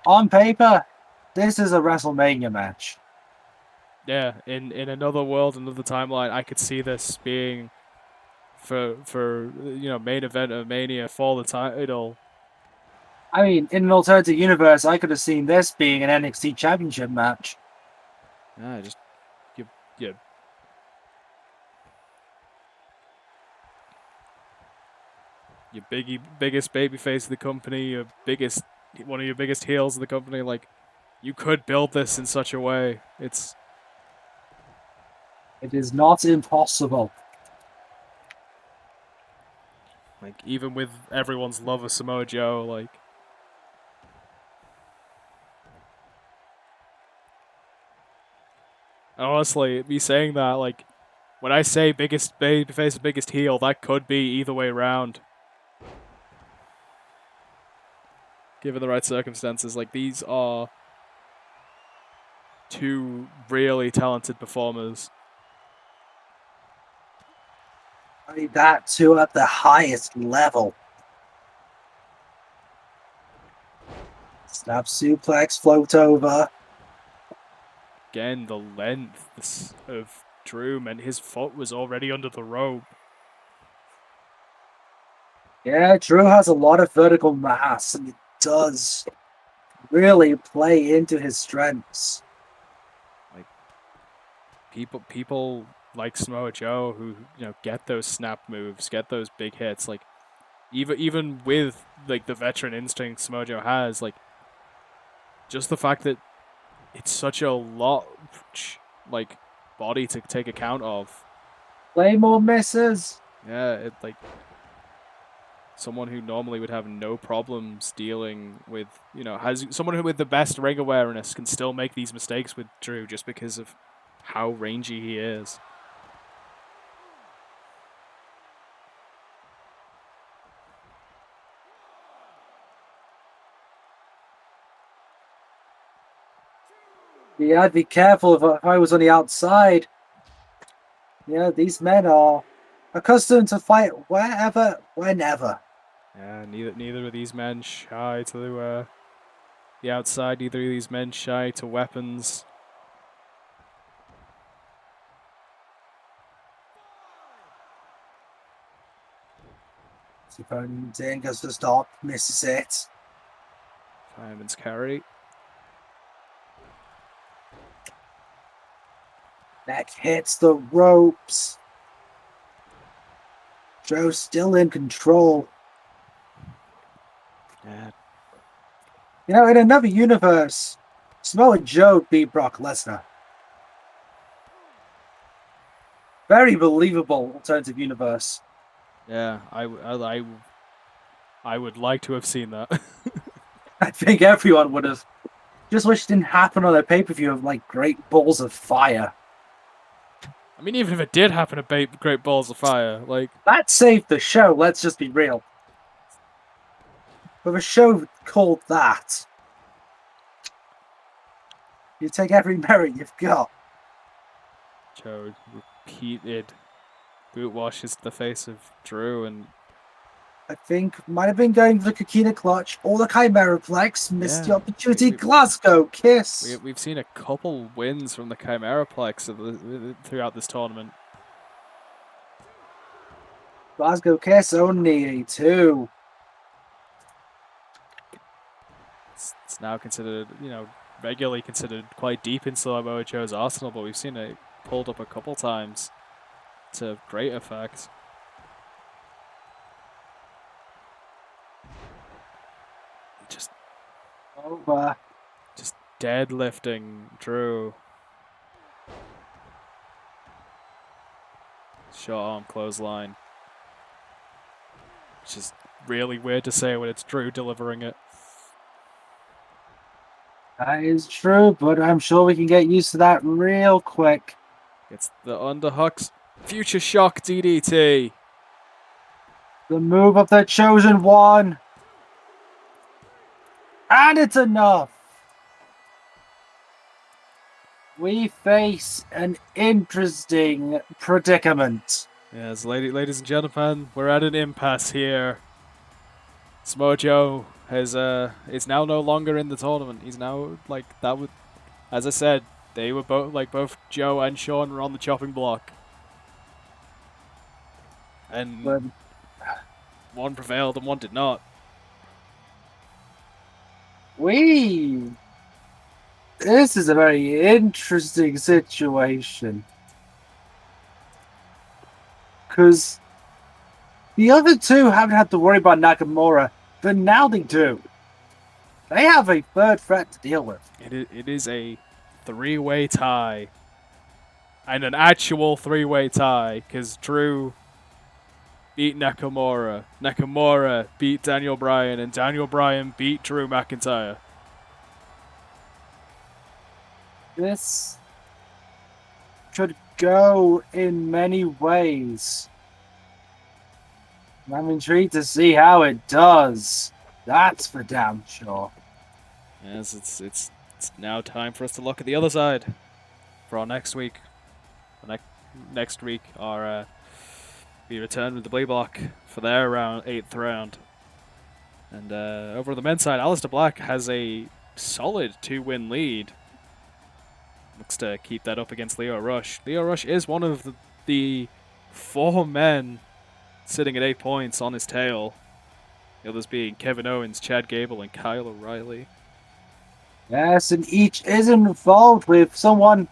on paper, this is a WrestleMania match. Yeah, in another world, another timeline, I could see this being for main event of Mania for the title. I mean, in an alternative universe, I could have seen this being an NXT Championship match. Yeah, just you your biggest babyface of the company, one of your biggest heels of the company. Like, you could build this in such a way. It is not impossible. Like, even with everyone's love of Samoa Joe, like, honestly, me saying that, like, when I say biggest babyface, biggest heel, that could be either way around. Given the right circumstances, like, these are two really talented performers. I mean, that too at the highest level. Snap suplex, float over. Again, the length of Drew meant his foot was already under the rope. Yeah, Drew has a lot of vertical mass, and it does really play into his strengths. Like, people like Samoa Joe who get those snap moves, get those big hits. Like, even with like the veteran instinct Samoa Joe has, like, just the fact that it's such a large body to take account of. Claymore misses. Yeah, it like someone who normally would have no problems dealing with, has someone who with the best ring awareness can still make these mistakes with Drew just because of how rangy he is. Yeah, I'd be careful if I was on the outside. Yeah, these men are accustomed to fight wherever, whenever. Yeah, neither of these men shy to the outside. Neither of these men shy to weapons. Zayn goes to stop, misses it. Fireman's carry. Neck hits the ropes. Joe's still in control. Yeah. You know, in another universe, Samoa Joe beat Brock Lesnar. Very believable alternative universe. Yeah, I would like to have seen that. I think everyone would have. Just wish it didn't happen on a pay-per-view of like Great Balls of Fire. I mean, even if it did happen at Great Balls of Fire, like That saved the show, let's just be real. With a show called that, you take every merit you've got. Joe repeated boot washes to the face of Drew, and I think might have been going for the Coquina Clutch or the Chimera Plex. Missed the opportunity. Glasgow Kiss. we've seen a couple wins from the Chimera Plex throughout this tournament. Glasgow Kiss only a 2. It's now considered, regularly considered quite deep in Samoa Joe's arsenal, but we've seen it pulled up a couple times to great effect. Just Over. Just deadlifting Drew. Short arm clothesline. Which is really weird to say when it's Drew delivering it. That is true, but I'm sure we can get used to that real quick. It's the underhooks. Future shock DDT. The move of the chosen one. And it's enough. We face an interesting predicament. Yes, ladies and gentlemen, we're at an impasse here. Samoa Joe is now no longer in the tournament. He's now as I said, they were both Joe and Shawn were on the chopping block. And But one prevailed and one did not. This is a very interesting situation. Because the other two haven't had to worry about Nakamura, but now they do. They have a third threat to deal with. It is a three-way tie. And an actual three-way tie, because Drew beat Nakamura. Nakamura beat Daniel Bryan, and Daniel Bryan beat Drew McIntyre. This could go in many ways. I'm intrigued to see how it does. That's for damn sure. Yes, it's now time for us to look at the other side for our next week. Next week, we return with the Blue Block for their 8th round. And over on the men's side, Aleister Black has a solid 2-win lead. Looks to keep that up against Lio Rush. Lio Rush is one of the 4 men sitting at 8 points on his tail. The others being Kevin Owens, Chad Gable, and Kyle O'Reilly. Yes, and each is involved with someone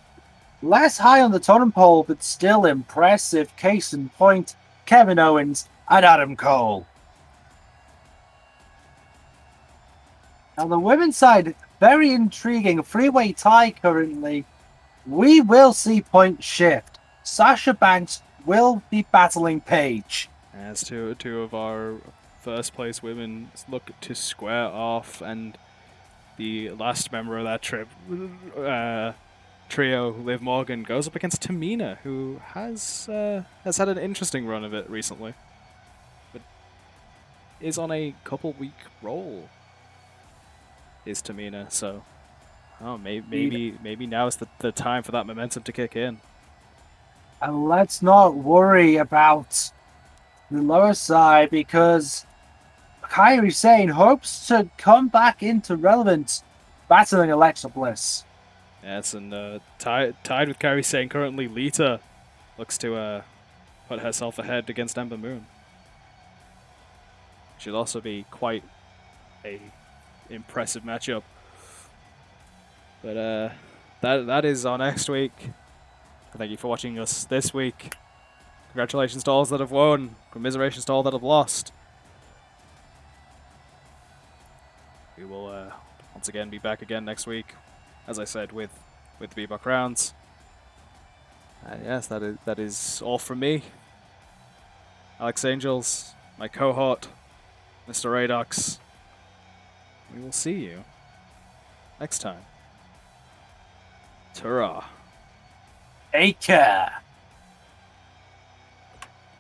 less high on the totem pole, but still impressive. Case in point, Kevin Owens and Adam Cole. Now the women's side, very intriguing. 3-way tie currently. We will see point shift. Sasha Banks will be battling Paige. As two of our first place women look to square off, and the last member of that trio, Liv Morgan, goes up against Tamina, who has had an interesting run of it recently, but is on a couple-week roll. Is Tamina, so maybe now is the time for that momentum to kick in. And let's not worry about the lower side because Kairi Sane hopes to come back into relevance battling Alexa Bliss. Yes, and tied with Kairi Sane currently, Lita looks to put herself ahead against Ember Moon. Should also be quite a impressive matchup. But that is our next week. Thank you for watching us this week. Congratulations to all that have won. Commiserations to all that have lost. We will once again be back again next week, as I said, with the Bebop rounds. And yes, that is all from me. Alex Angels, my cohort, Mr. Radox. We will see you next time. Ta-ra. Take care.